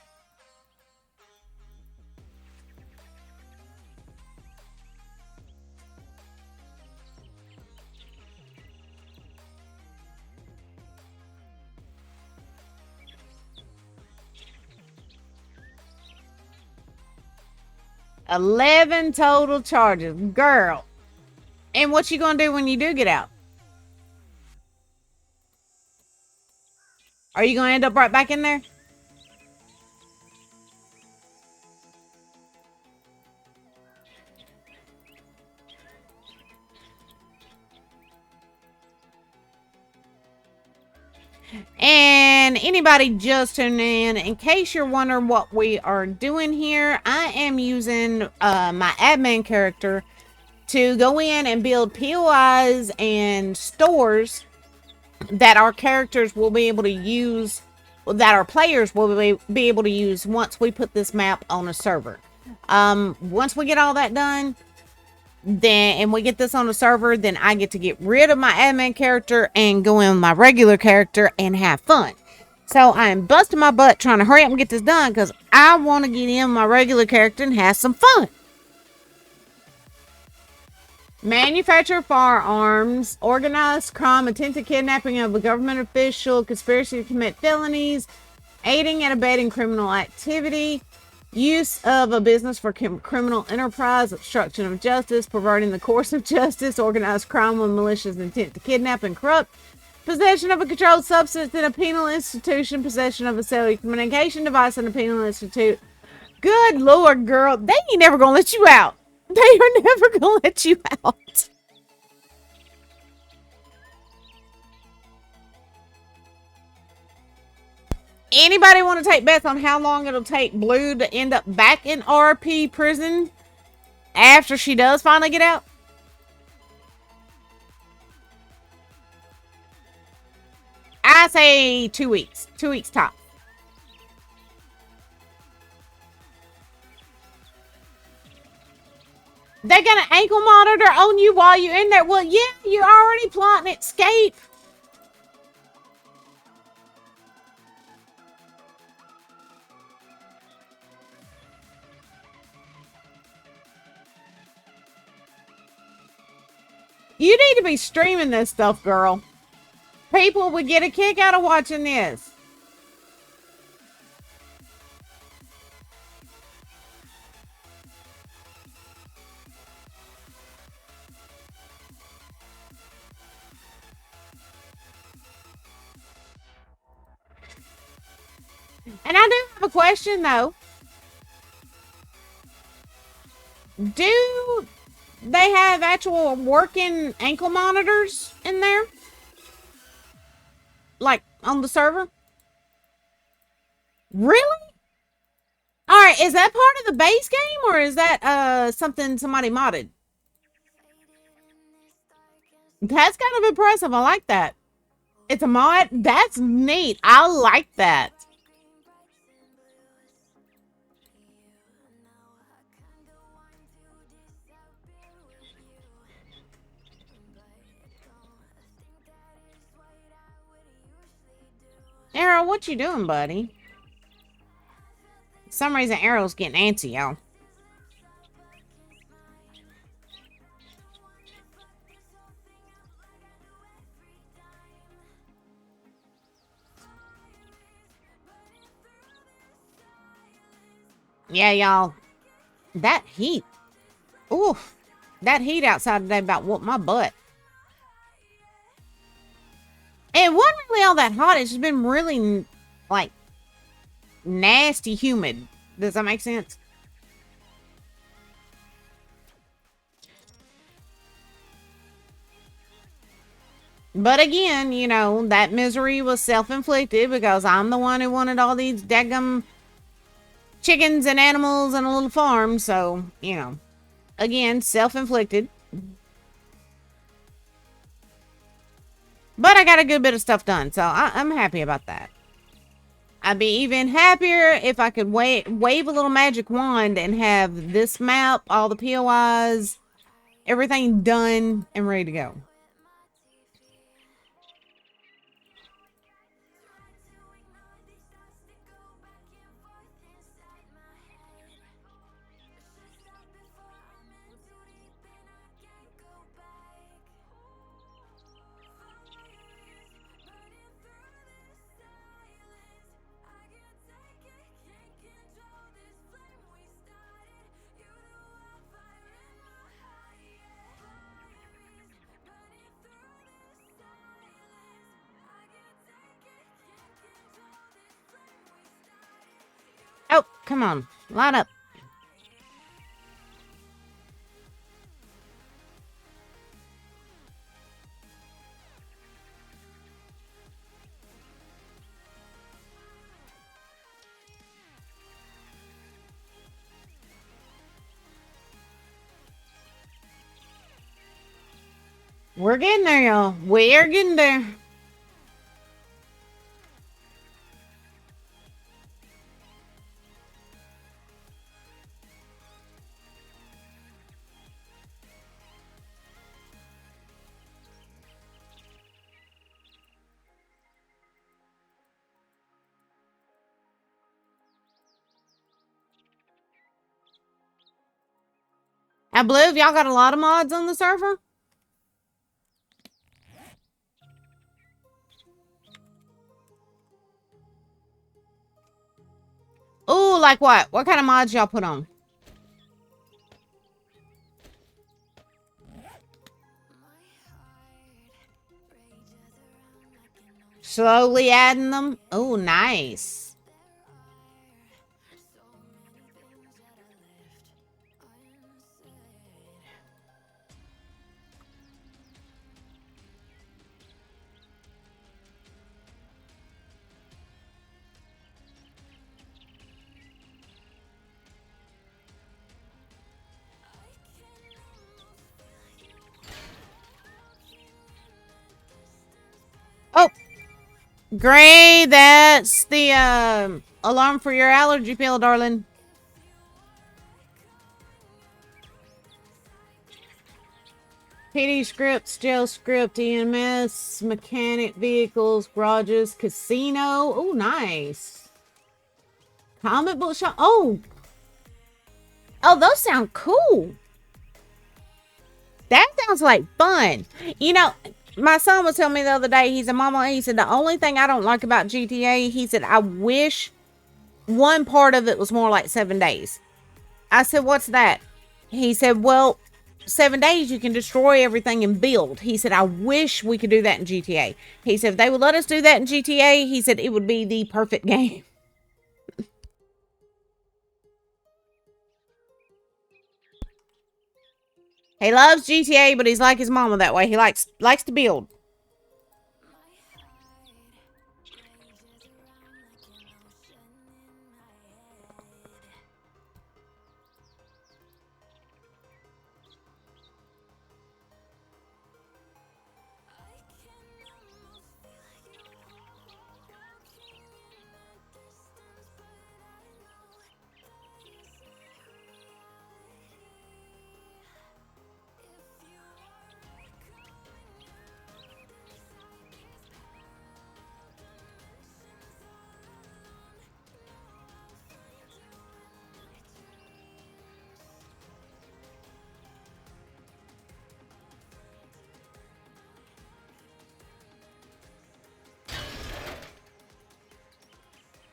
$11 total charges. Girl. And what you gonna do when you do get out? Are you gonna end up right back in there? And anybody just tuning in case you're wondering what we are doing here, I am using my admin character to go in and build POIs and stores that our characters will be able to use, that our players will be able to use once we put this map on a server. Once we get all that done, then and we get this on the server, then I get to get rid of my admin character and go in with my regular character and have fun. So I'm busting my butt trying to hurry up and get this done because I want to get in my regular character and have some fun. Manufacture firearms, organized crime, attempted kidnapping of a government official, conspiracy to commit felonies, aiding and abetting criminal activity, use of a business for criminal enterprise, obstruction of justice, perverting the course of justice, organized crime with malicious intent to kidnap and corrupt, possession of a controlled substance in a penal institution, possession of a cellular communication device in a penal institute. Good Lord, girl, they ain't never gonna let you out. They are never gonna let you out. Anybody want to take bets on how long it'll take Blue to end up back in RP prison after she does finally get out? I say 2 weeks. 2 weeks top. They're gonna ankle monitor on you while you're in there. Well, yeah, you're already plotting escape. You need to be streaming this stuff, girl. People would get a kick out of watching this. And I do have a question, though. Do they have actual working ankle monitors in there? Like, on the server? Really? Alright, is that part of the base game, or is that something somebody modded? That's kind of impressive. I like that. It's a mod? That's neat. I like that. Arrow, what you doing, buddy? For some reason, Arrow's getting antsy, y'all. Yeah, y'all. That heat. Oof. That heat outside today about whooped my butt. It wasn't really all that hot. It's just been really, like, nasty humid. Does that make sense? But again, you know, that misery was self-inflicted because I'm the one who wanted all these daggum chickens and animals and a little farm. So, you know, again, self-inflicted. But I got a good bit of stuff done, so I'm happy about that. I'd be even happier if I could wave a little magic wand and have this map, all the POIs, everything done and ready to go. Oh, come on. Line up. We're getting there, y'all. We're getting there. I believe y'all got a lot of mods on the server. Ooh, like what? What kind of mods y'all put on? Slowly adding them. Oh, nice. Oh, Gray, that's the alarm for your allergy pill, darling. PD scripts, jail script, EMS, mechanic, vehicles, garages, casino. Oh, nice. Comic book shop. Oh, those sound cool. That sounds like fun. You know, my son was telling me the other day, he said, Mama, he said, the only thing I don't like about GTA, he said, I wish one part of it was more like 7 days. I said, what's that? He said, well, 7 days you can destroy everything and build. He said, I wish we could do that in GTA. He said, if they would let us do that in GTA, he said, it would be the perfect game. He loves GTA, but he's like his mama that way. He likes to build.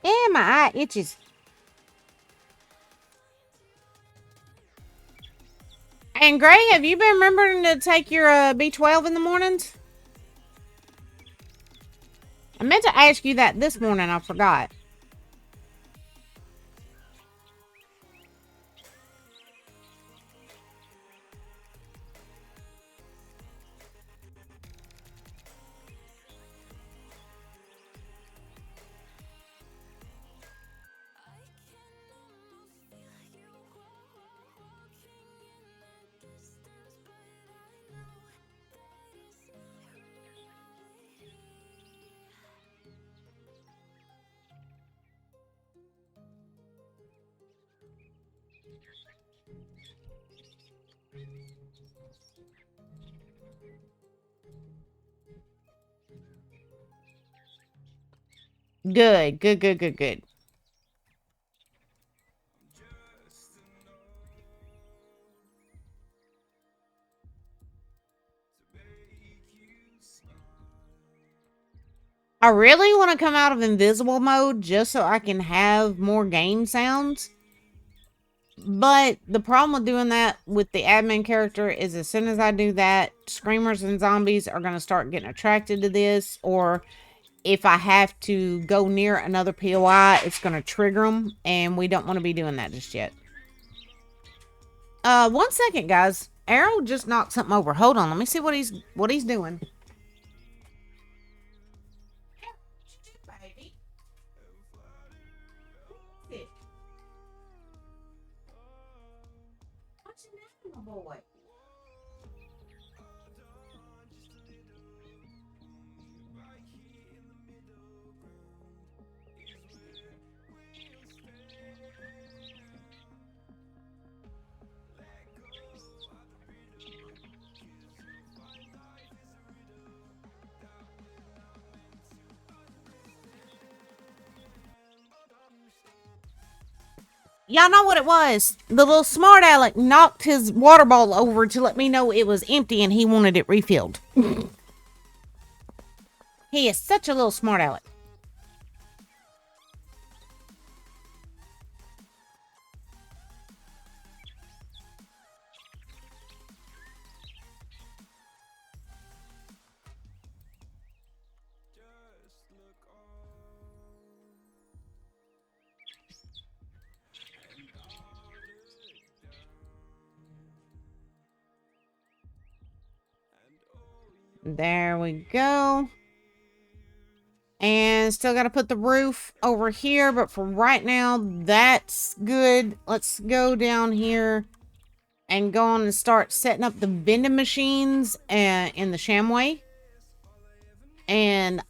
And my eye itches. And Gray, have you been remembering to take your B12 in the mornings? I meant to ask you that this morning. I forgot. Good, good, good, good, good. I really want to come out of invisible mode just so I can have more game sounds. But the problem with doing that with the admin character is as soon as I do that, screamers and zombies are going to start getting attracted to this. Or if I have to go near another POI, it's going to trigger them. And we don't want to be doing that just yet. 1 second, guys. Arrow just knocked something over. Hold on. Let me see what he's doing. Baby. What's your name, my boy? Y'all know what it was. The little smart aleck knocked his water bottle over to let me know it was empty and he wanted it refilled. He is such a little smart aleck. There we go. And still got to put the roof over here. But for right now, that's good. Let's go down here and go on and start setting up the vending machines in the Shamway. And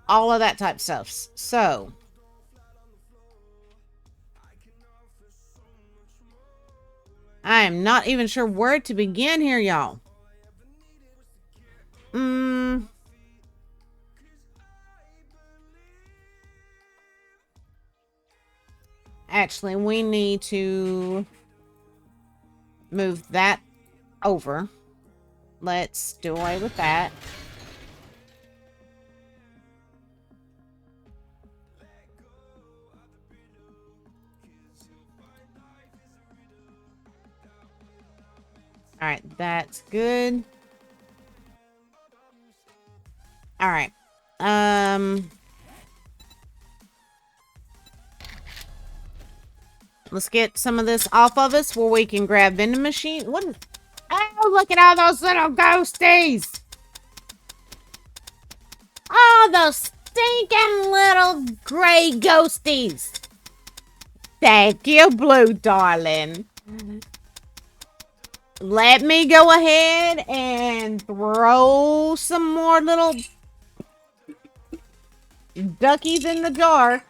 all of that type of stuff. So I am not even sure where to begin here, y'all. Actually, we need to move that over. Let's do away with that. All right, that's good. All right. Let's get some of this off of us where we can grab vending machine. What is... Oh, look at all those little ghosties. Oh, those stinking little gray ghosties. Thank you, Blue darling. Let me go ahead and throw some more little duckies in the jar.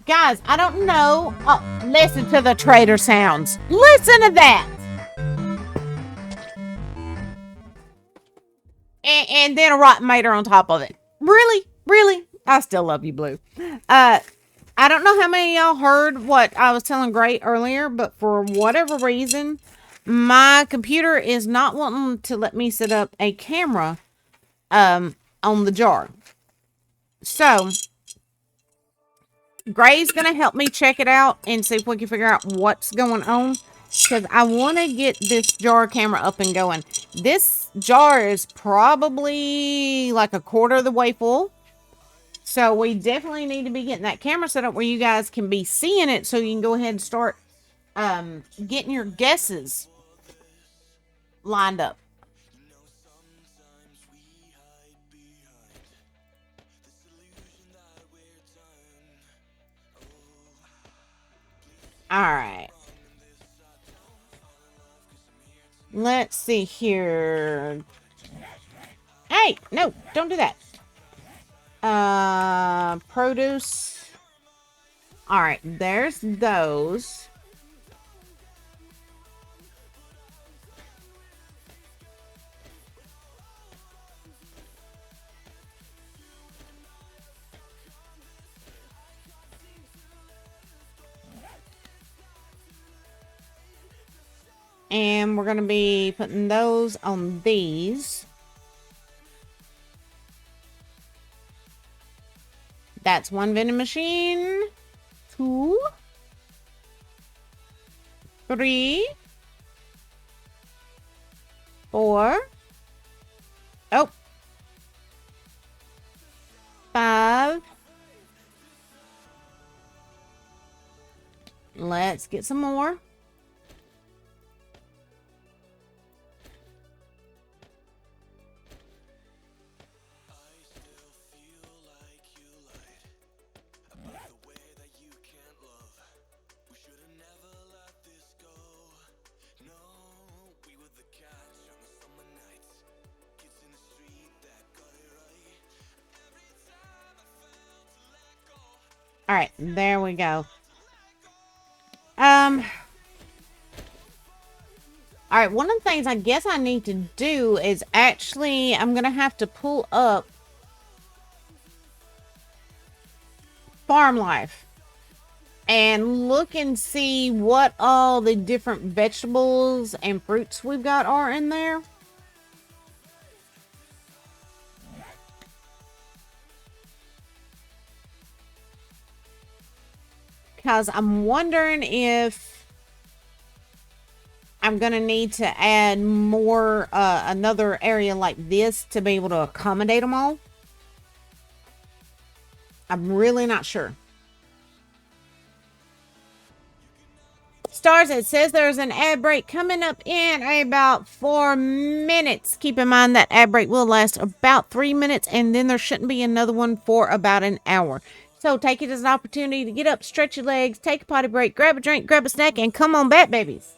Guys, I don't know. Oh, listen to the traitor sounds. Listen to that. And then a rotten mater on top of it. Really? Really? I still love you, Blue. I don't know how many of y'all heard what I was telling Gray earlier, but for whatever reason, my computer is not wanting to let me set up a camera on the jar. So Gray's going to help me check it out and see if we can figure out what's going on. Because I want to get this jar camera up and going. This jar is probably like a quarter of the way full. So we definitely need to be getting that camera set up where you guys can be seeing it. So you can go ahead and start getting your guesses lined up. All right. Let's see here. Hey, no, don't do that. Produce. All right, there's those. And we're going to be putting those on these. That's one vending machine. 2, 3, 4. Oh. 5. Let's get some more. All right, there we go. All right, one of the things I guess I need to do is actually, I'm going to have to pull up Farm Life and look and see what all the different vegetables and fruits we've got are in there. Because I'm wondering if I'm going to need to add more, another area like this to be able to accommodate them all. I'm really not sure. Stars, it says there's an ad break coming up in about 4 minutes. Keep in mind that ad break will last about 3 minutes, and then there shouldn't be another one for about an hour. So take it as an opportunity to get up, stretch your legs, take a potty break, grab a drink, grab a snack, and come on back, babies.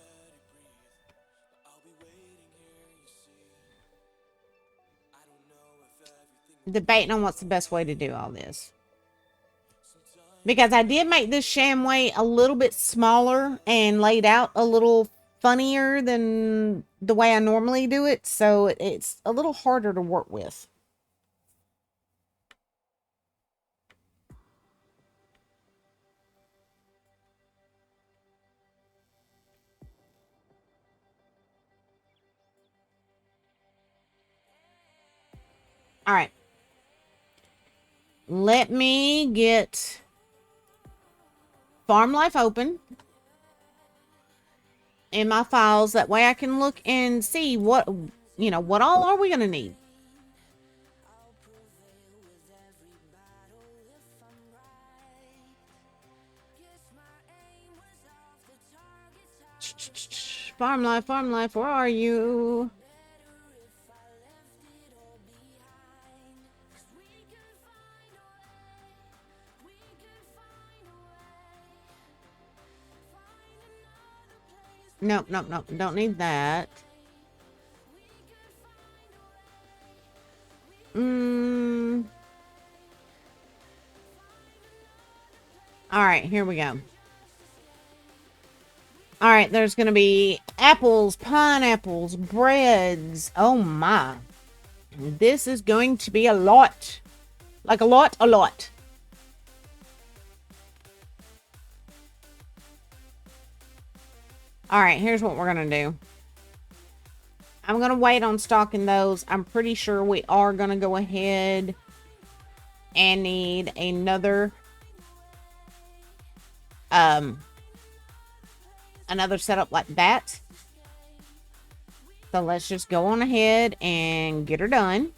Debating on what's the best way to do all this. Because I did make this Shamway a little bit smaller and laid out a little funnier than the way I normally do it. So it's a little harder to work with. All right. Let me get Farm Life open in my files. That way I can look and see what, what all are we going to need. Farm Life, where are you? Nope, don't need that. All right, here we go. All right, there's going to be apples, pineapples, breads. Oh my. This is going to be a lot. Like a lot. All right, here's what we're going to do. I'm going to wait on stocking those. I'm pretty sure we are going to go ahead and need another setup like that. So let's just go on ahead and get her done.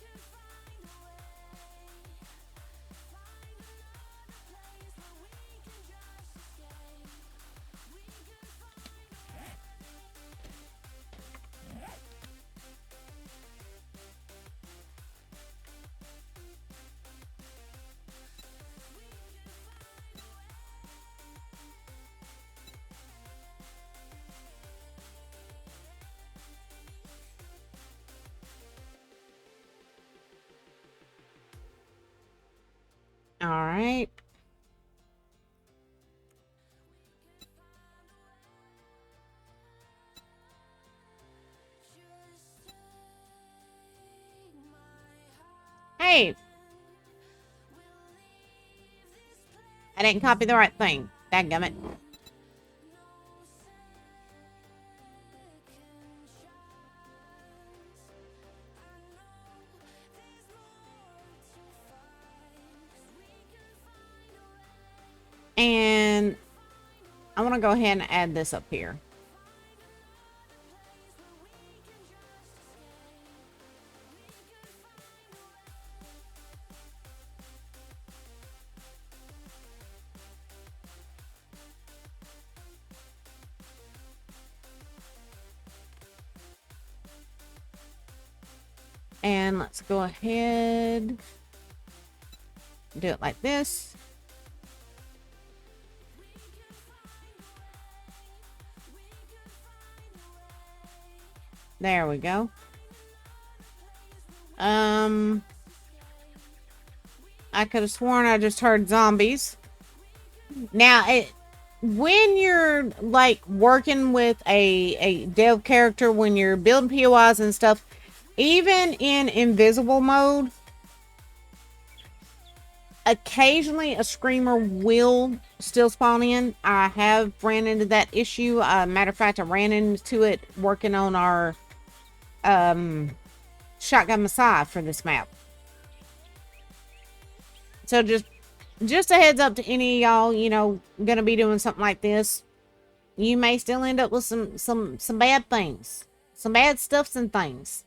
All right. Hey. I didn't copy the right thing. Dadgummit. I want to go ahead and add this up here. And let's go ahead, do it like this. There we go. I could have sworn I just heard zombies. Now, when you're like working with a dev character, when you're building POIs and stuff, even in invisible mode, occasionally a screamer will still spawn in. I have ran into that issue. Matter of fact, I ran into it working on our shotgun Messiah for this map. So just a heads up to any of y'all, you know, gonna be doing something like this. You may still end up with some bad things. Some bad stuffs and things.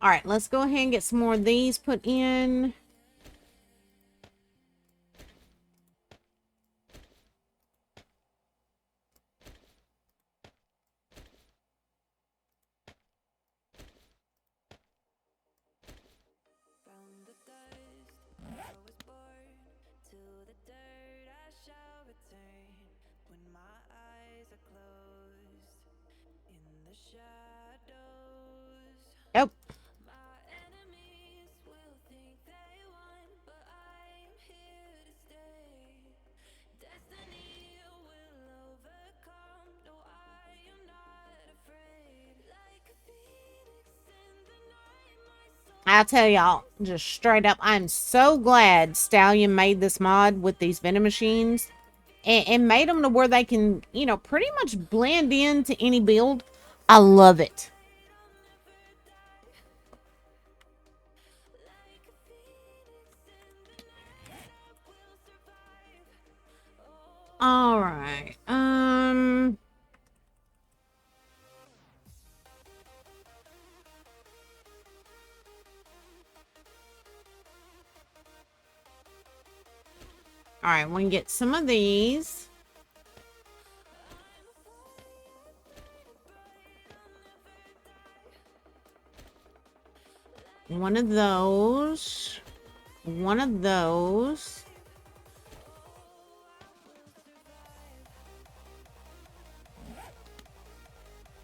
Alright, let's go ahead and get some more of these put in. Yep. I'll tell y'all, just straight up, I'm so glad Stallion made this mod with these vending machines and made them to where they can, you know, pretty much blend into any build. I love it. All right. All right, we can get some of these. One of those. One of those.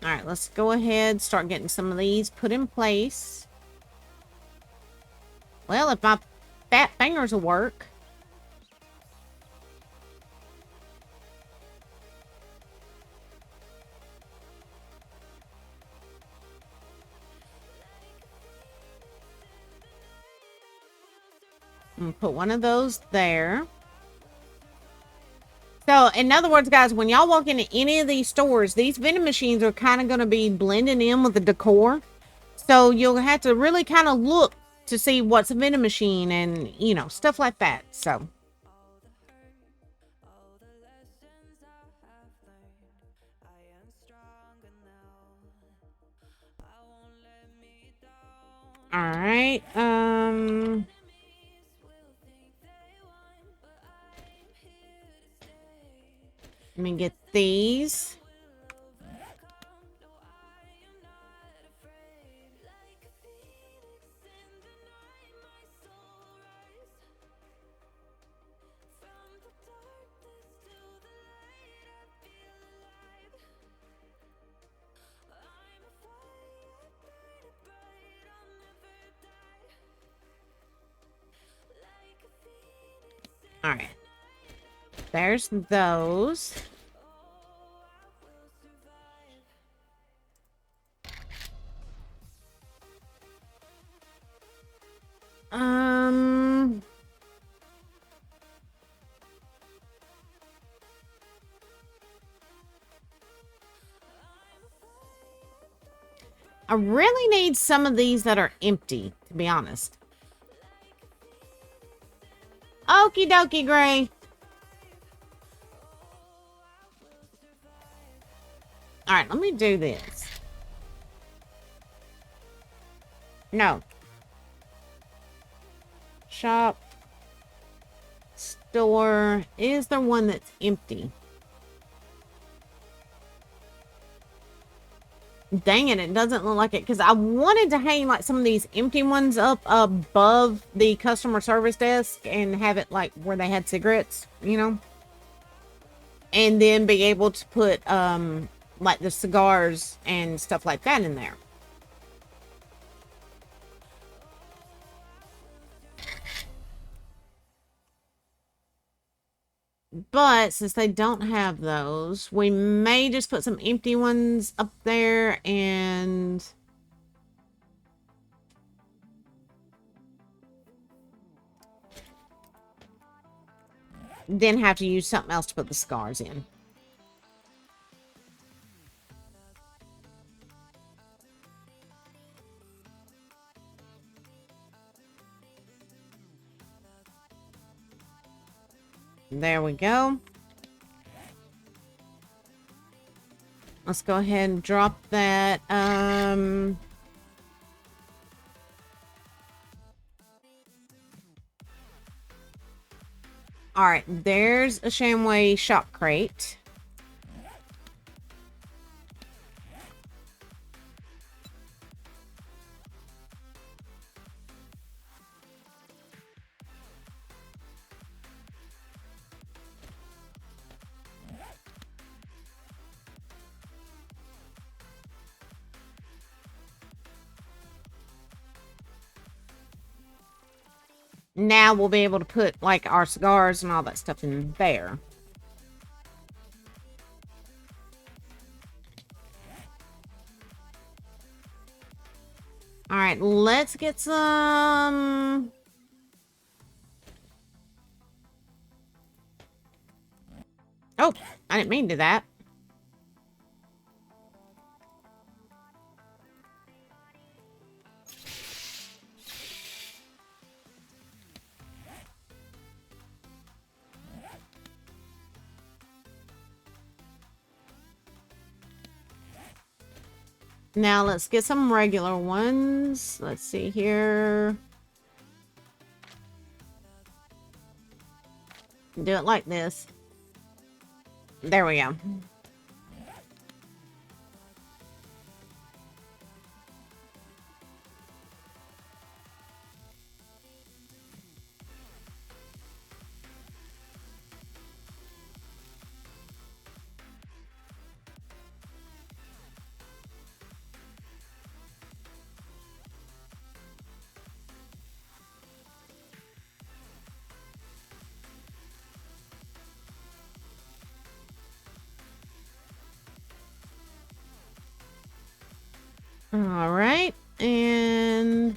All right, let's go ahead, start getting some of these put in place. Well, if my fat fingers will work. And put one of those there. So, in other words, guys, when y'all walk into any of these stores, these vending machines are kind of going to be blending in with the decor. So, you'll have to really kind of look to see what's a vending machine and, you know, stuff like that. So. All right. Let me get these. All right. There's those. I really need some of these that are empty, to be honest. Okie dokie, Gray. Alright, let me do this. No. Shop. Store. Is there one that's empty? Dang it, it doesn't look like it. Because I wanted to hang like some of these empty ones up above the customer service desk and have it like where they had cigarettes, you know? And then be able to put like the cigars and stuff like that in there. But since they don't have those, we may just put some empty ones up there and then have to use something else to put the cigars in. There we go. Let's go ahead and drop that. All right, there's a Shamway shop crate. Now we'll be able to put like our cigars and all that stuff in there. All right, let's get some. Oh, I didn't mean to do that. Now let's get some regular ones. Let's see here. Do it like this. There we go. All right, and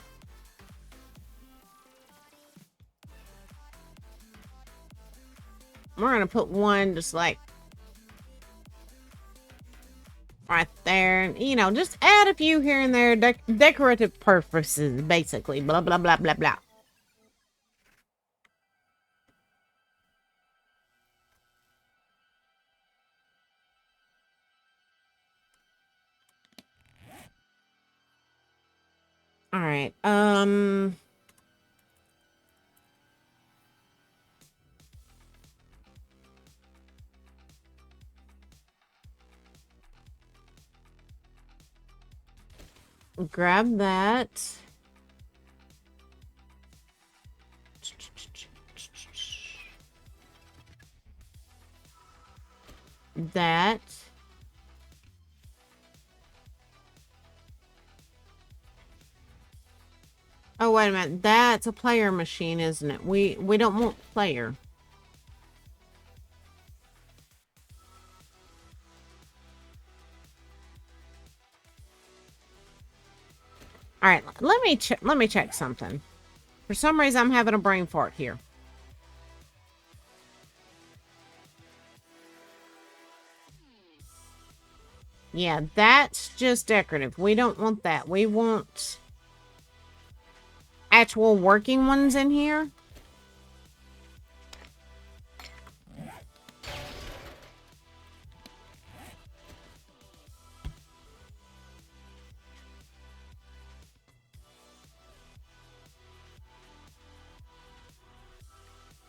we're gonna put one just like right there, and you know, just add a few here and there, decorative purposes, basically. Blah blah blah blah blah. All right. Grab that. That. Oh, wait a minute. That's a player machine, isn't it? We don't want player. All right, let me check something. For some reason, I'm having a brain fart here. Yeah, that's just decorative. We don't want that. We want actual working ones in here.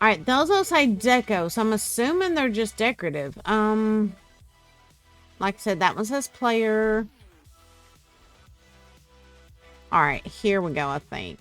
Alright, those all say deco, so I'm assuming they're just decorative. Like I said, that one says player. Alright, here we go, I think.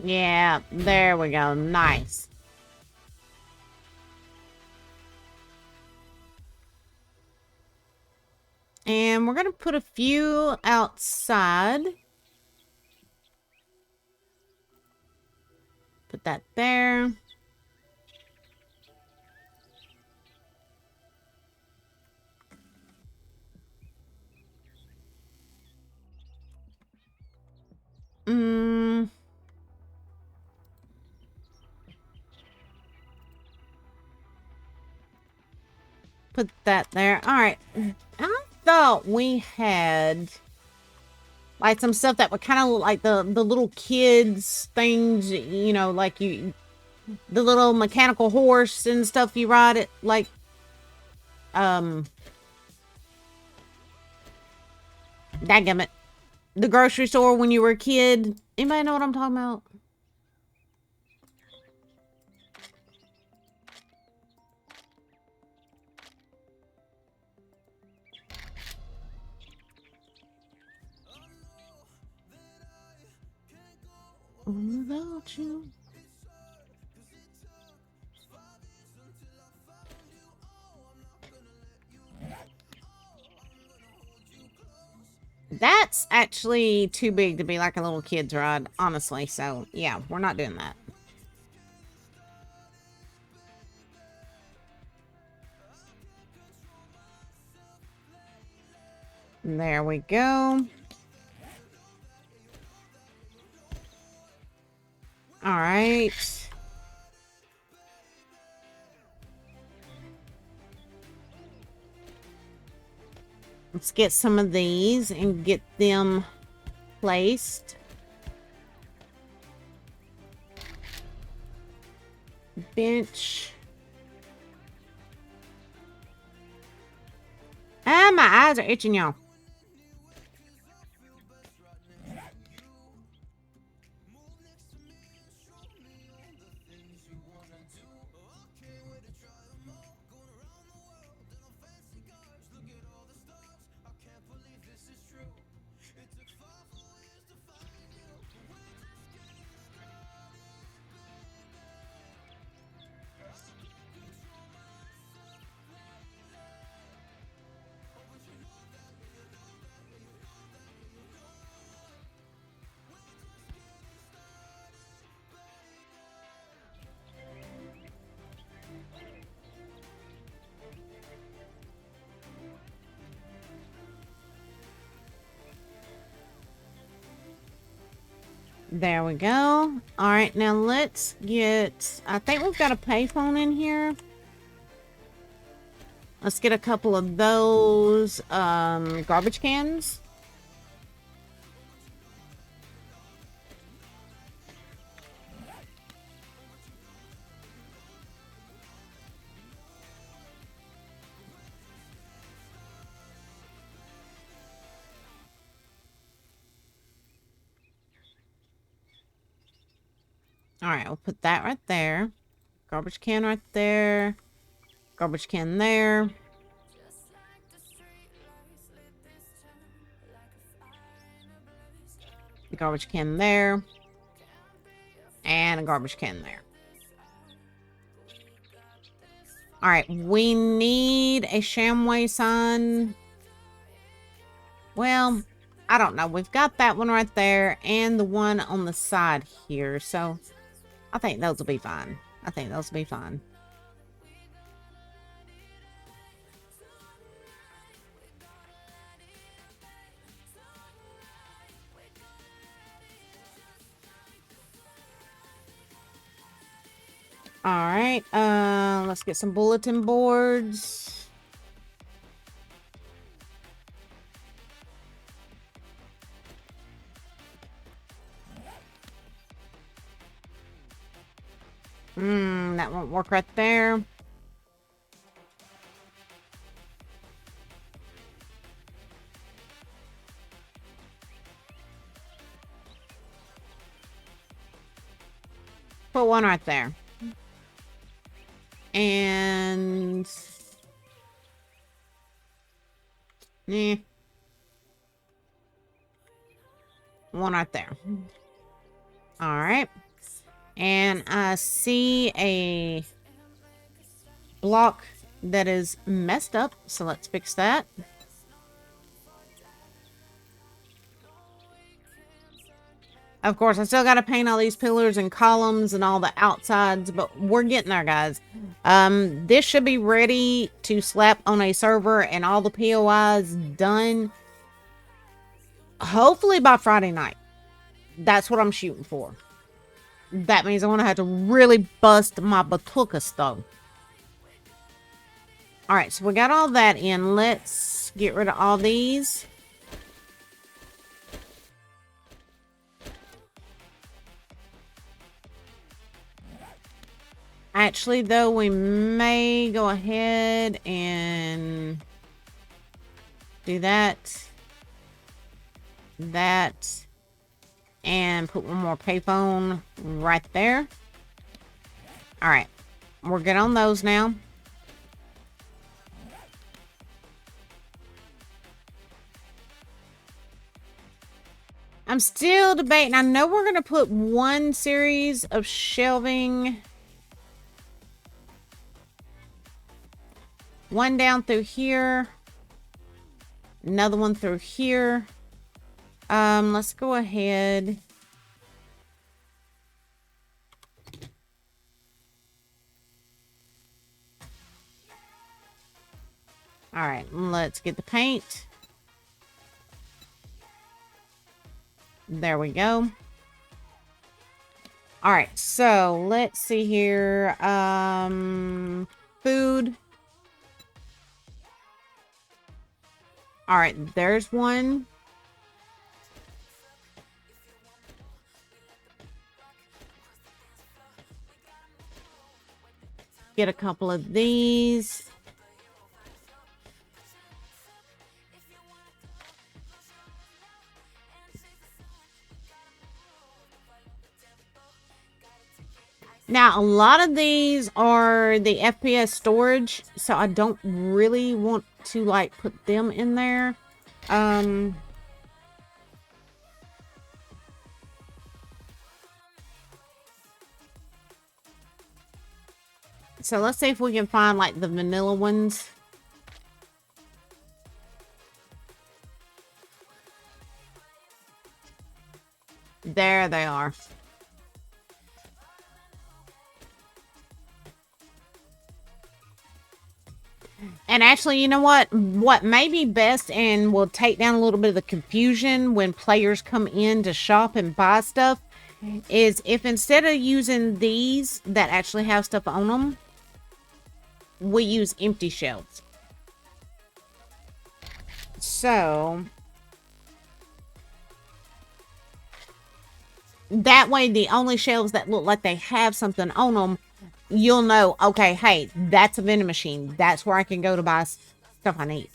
Yeah, there we go. Nice. And we're going to put a few outside. Put that there. Put that there. All right. I thought we had like some stuff that would kind of look like the little kids things, you know, like the little mechanical horse and stuff you ride it, like dadgummit, the grocery store when you were a kid. Anybody know what I'm talking about? Without you. That's actually too big to be like a little kid's ride, honestly. So, yeah, we're not doing that. There we go. All right. Let's get some of these and get them placed. Bench. Ah, my eyes are itching, y'all. There we go. All right, now let's get... I think we've got a payphone in here. Let's get a couple of those garbage cans. All right, we'll put that right there. Garbage can right there. Garbage can there. The garbage can there. And a garbage can there. All right, we need a Shamway sign. Well, I don't know. We've got that one right there and the one on the side here. So I think those will be fine. I think those will be fine. All right, let's get some bulletin boards. That won't work right there. Put one right there. And... eh. One right there. Alright. And I see a block that is messed up, so let's fix that. Of course, I still got to paint all these pillars and columns and all the outsides, but we're getting there, guys. This should be ready to slap on a server and all the POIs done. Hopefully by Friday night. That's what I'm shooting for. That means I'm going to have to really bust my batucas, though. Alright, so we got all that in. Let's get rid of all these. Actually, though, we may go ahead and do that. That. And put one more payphone right there. Alright. We're good on those now. I'm still debating. I know we're going to put one series of shelving. One down through here. Another one through here. Let's go ahead. All right, let's get the paint. There we go. All right, so let's see here. Food. All right, there's one. Get a couple of these. Now, a lot of these are the FPS storage, so I don't really want to, like, put them in there. So let's see if we can find, like, the vanilla ones. There they are. And actually, you know what? What may be best and will take down a little bit of the confusion when players come in to shop and buy stuff is if instead of using these that actually have stuff on them, we use empty shelves. So that way, the only shelves that look like they have something on them, you'll know, okay, hey, that's a vending machine. That's where I can go to buy stuff I need.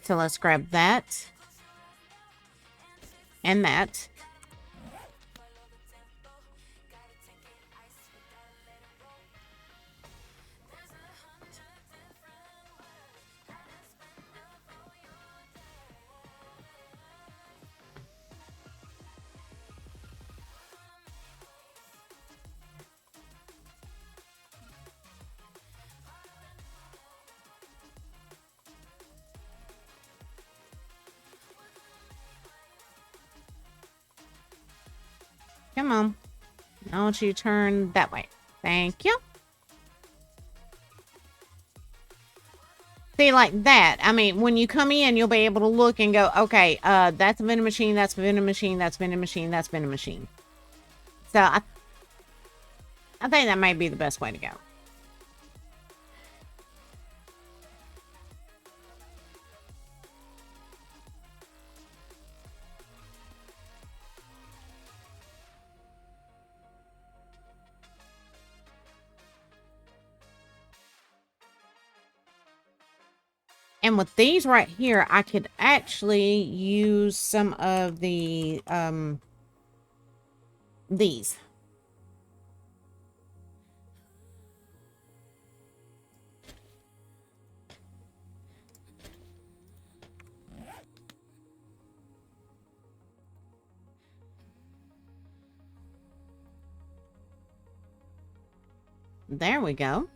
So let's grab that. And that. Come on. I want you to turn that way. Thank you. See, like that. I mean, when you come in, you'll be able to look and go, okay, that's a vending machine, that's a vending machine, that's a vending machine, that's a vending machine. So, I think that might be the best way to go. And with these right here, I could actually use some of the, these. There we go.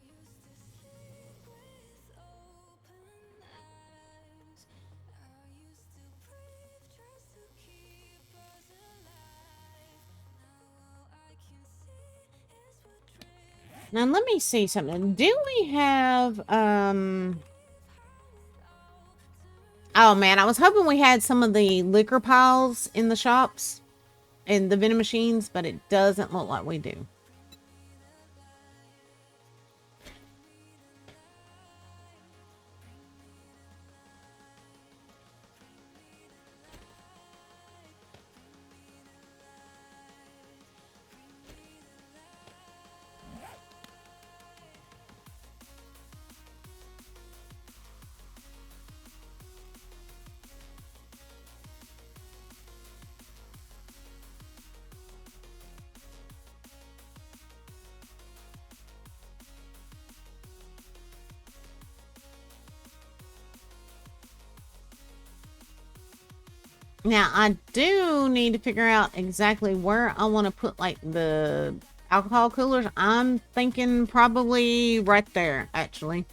Now let me see something. Do we have oh man, I was hoping we had some of the liquor piles in the shops and the vending machines, but it doesn't look like we do. Now, I do need to figure out exactly where I want to put, like, the alcohol coolers. I'm thinking probably right there, actually.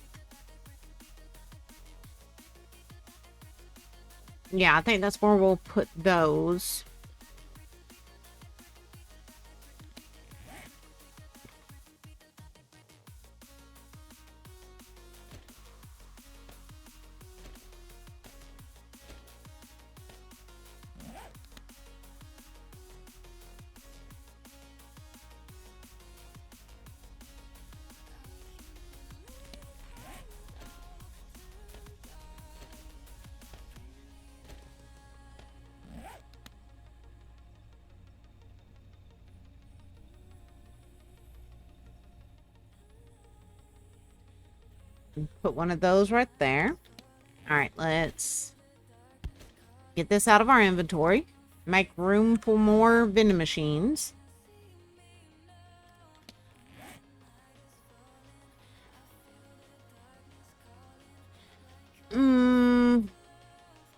Yeah, I think that's where we'll put those. Put one of those right there. All right, let's get this out of our inventory. Make room for more vending machines.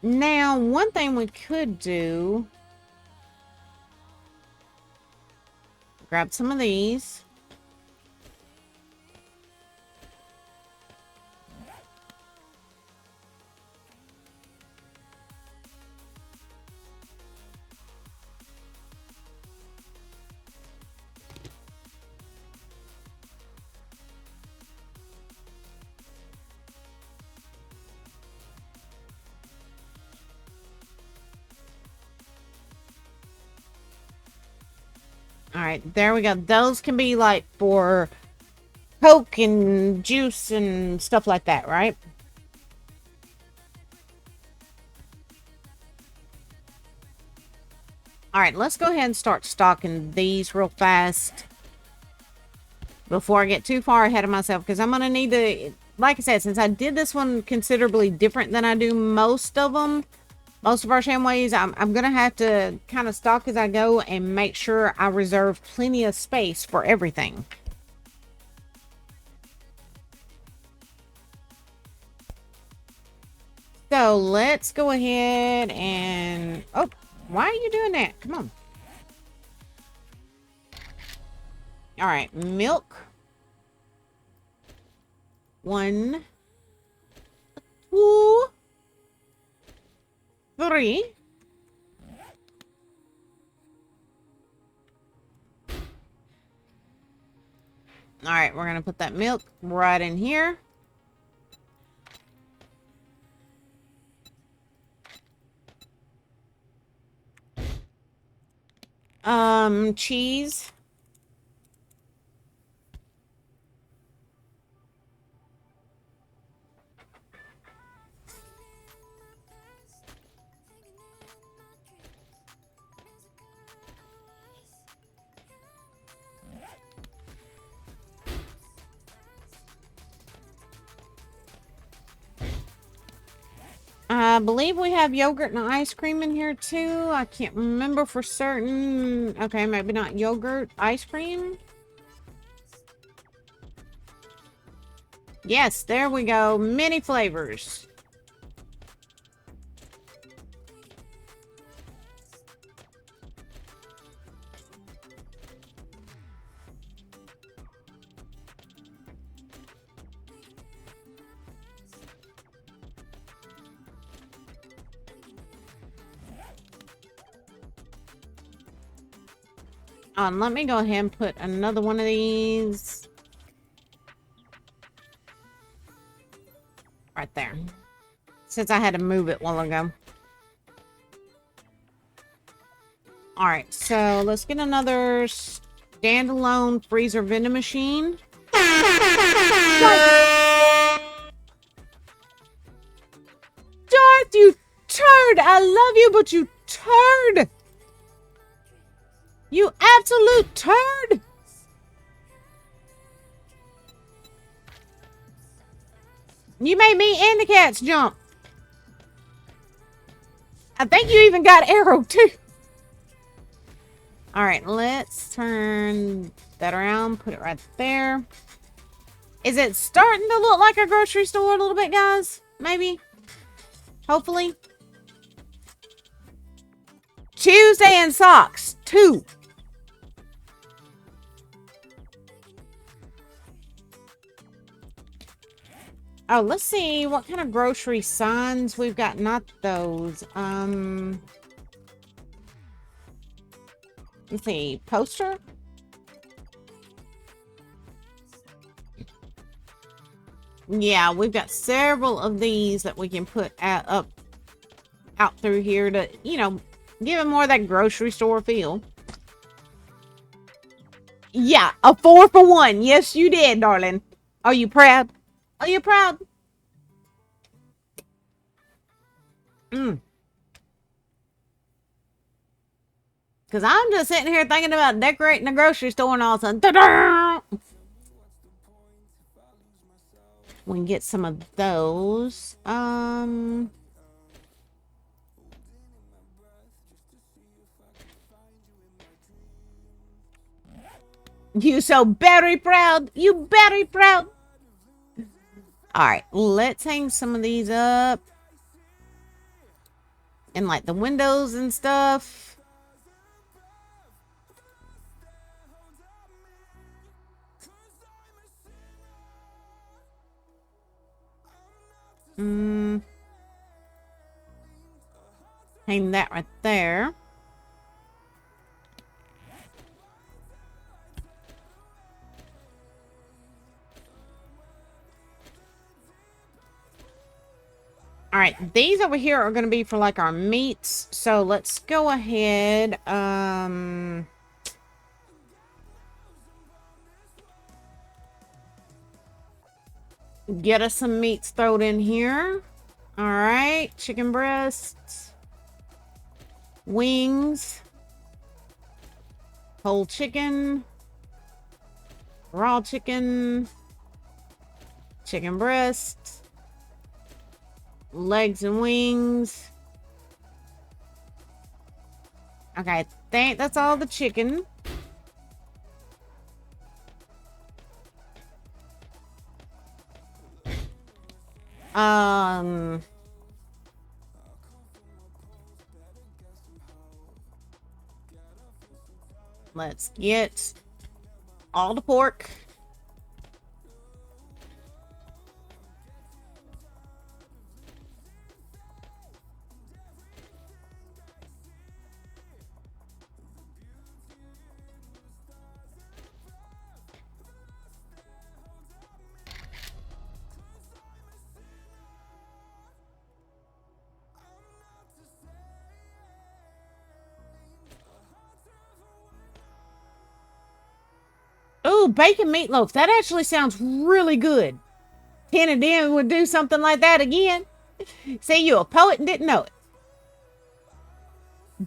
Now, one thing we could do... Grab some of these. All right, there we go. Those can be like for Coke and juice and stuff like that, right? All right, let's go ahead and start stocking these real fast before I get too far ahead of myself, because I'm going to need to, like I said, since I did this one considerably different than I do most of them, most of our Shamways, I'm going to have to kind of stock as I go and make sure I reserve plenty of space for everything. So let's go ahead and... Oh, why are you doing that? Come on. All right, milk. 1, 2, 3. All right, we're going to put that milk right in here. Cheese. I believe we have yogurt and ice cream in here too. I can't remember for certain. Okay, maybe not yogurt, ice cream. Yes, there we go. Many flavors. Let me go ahead and put another one of these right there, since I had to move it a while ago. Alright, so let's get another standalone freezer vending machine. Darth, you turd! I love you, but you turd! You absolute turd! You made me and the cats jump. I think you even got arrow too. Alright, let's turn that around, put it right there. Is it starting to look like a grocery store a little bit, guys? Maybe? Hopefully. Tuesday and socks. 2. Oh, let's see what kind of grocery signs we've got. Not those. Let's see. Poster? Yeah, we've got several of these that we can put out through here to, you know, give it more of that grocery store feel. Yeah, a 4 for 1. Yes, you did, darling. Are you proud? Are you proud? Because I'm just sitting here thinking about decorating the grocery store and all of a sudden, ta-da! We can get some of those. You so very proud. You very proud. Alright, let's hang some of these up. And like the windows and stuff. Hang that right there. Alright, these over here are going to be for like our meats. So let's go ahead. Get us some meats thrown in here. Alright, chicken breasts. Wings. Whole chicken. Raw chicken. Chicken breasts. Legs and wings. Okay, I think that's all the chicken. Let's get all the pork. Ooh, bacon meatloaf. That actually sounds really good. Kennedy would do something like that again. See, you a poet and didn't know it.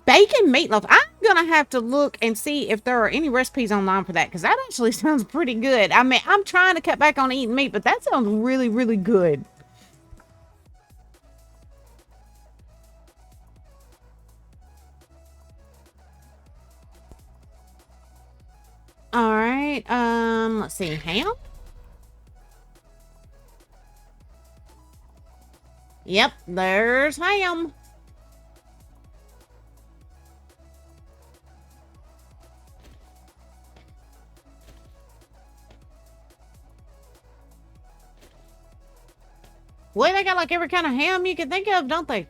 Bacon meatloaf. I'm going to have to look and see if there are any recipes online for that, because that actually sounds pretty good. I mean, I'm trying to cut back on eating meat, but that sounds really, really good. right. Let's see. Ham? Yep, there's ham. Boy, they got like every kind of ham you can think of, don't they?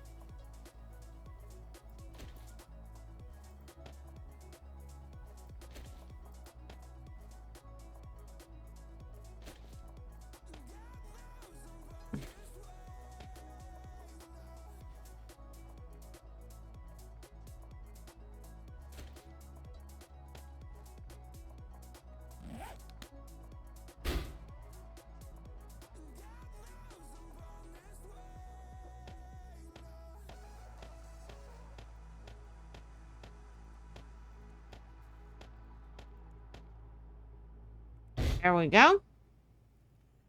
There we go.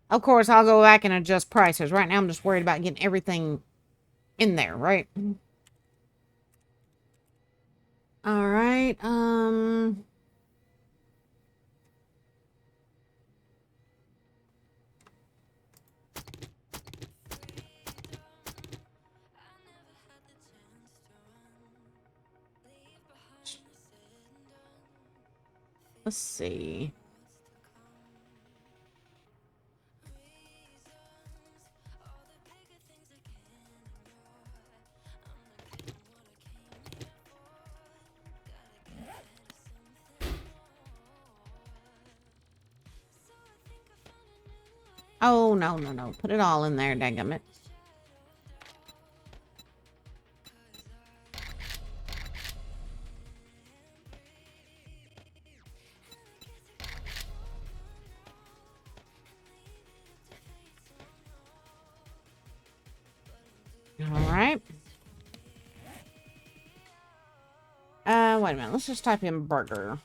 Of course, I'll go back and adjust prices. Right now, I'm just worried about getting everything in there, right? All right. Let's see. Oh, no, no, no. Put it all in there, dadgummit. All right. Wait a minute. Let's just type in burger.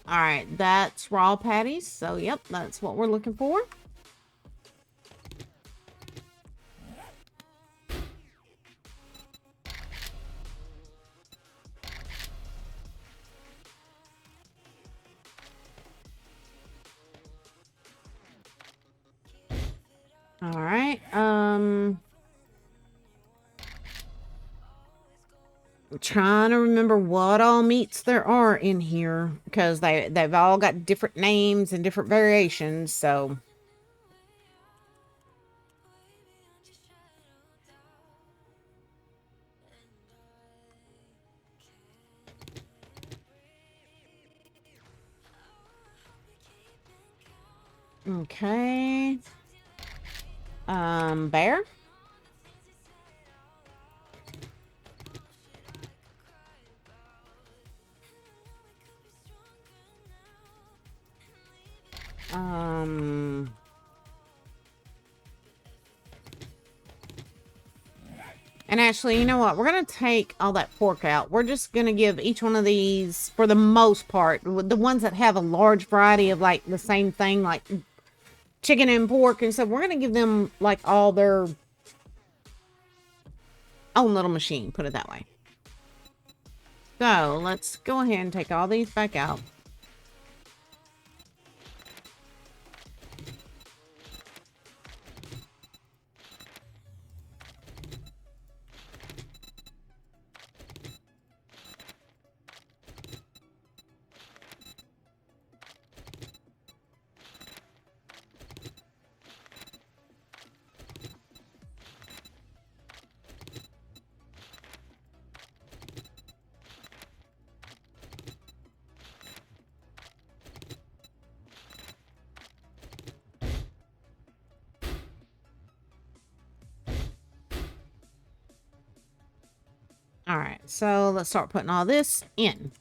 All right, that's raw patties. So, yep, that's what we're looking for. All right. I'm trying to remember what all meats there are in here because they've all got different names and different variations, so okay. Bear. And actually, you know what? We're going to take all that pork out. We're just going to give each one of these, for the most part, the ones that have a large variety of, like, the same thing, like chicken and pork and stuff, we're going to give them, like, all their own little machine, put it that way. So, let's go ahead and take all these back out. All right, so let's start putting all this in.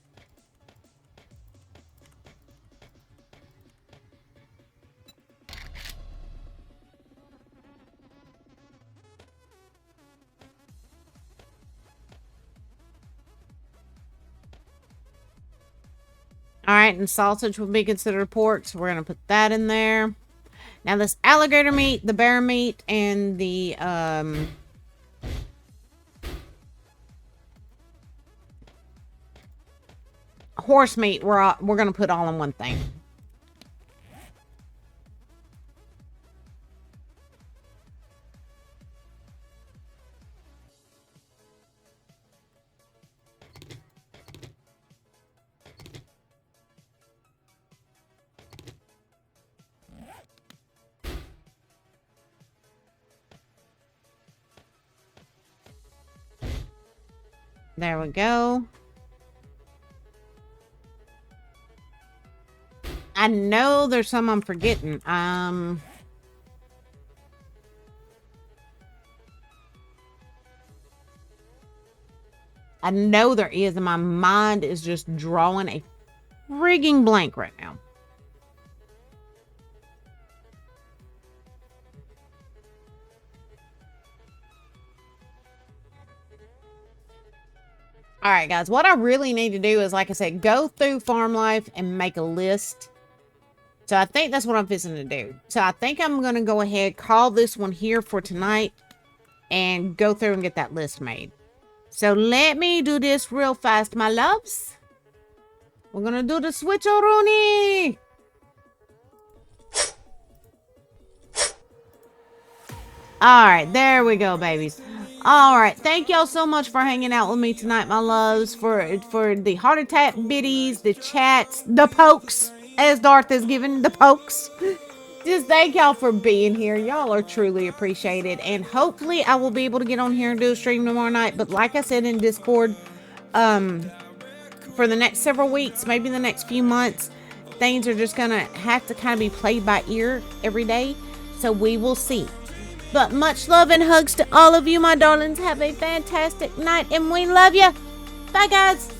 All right, and sausage will be considered pork, so we're going to put that in there. Now this alligator meat, the bear meat, and the horse meat we're gonna put all in one thing. There we go. I know there's some I'm forgetting. I know there is, and my mind is just drawing a frigging blank right now. All right, guys, what I really need to do is, like I said, go through Farm Life and make a list. So I think that's what I'm fixing to do. So I think I'm going to go ahead, call this one here for tonight, and go through and get that list made. So let me do this real fast, my loves. We're going to do the switcheroonie. All right, there we go, babies. All right, thank y'all so much for hanging out with me tonight, my loves, for the heart attack biddies, the chats, the pokes, as Darth is giving the pokes. Just thank y'all for being here. Y'all are truly appreciated, and hopefully I will be able to get on here and do a stream tomorrow night. But like I said in Discord, for the next several weeks, maybe the next few months, things are just gonna have to kind of be played by ear every day. So we will see. But much love and hugs to all of you, my darlings. Have a fantastic night, and we love you. Bye, guys.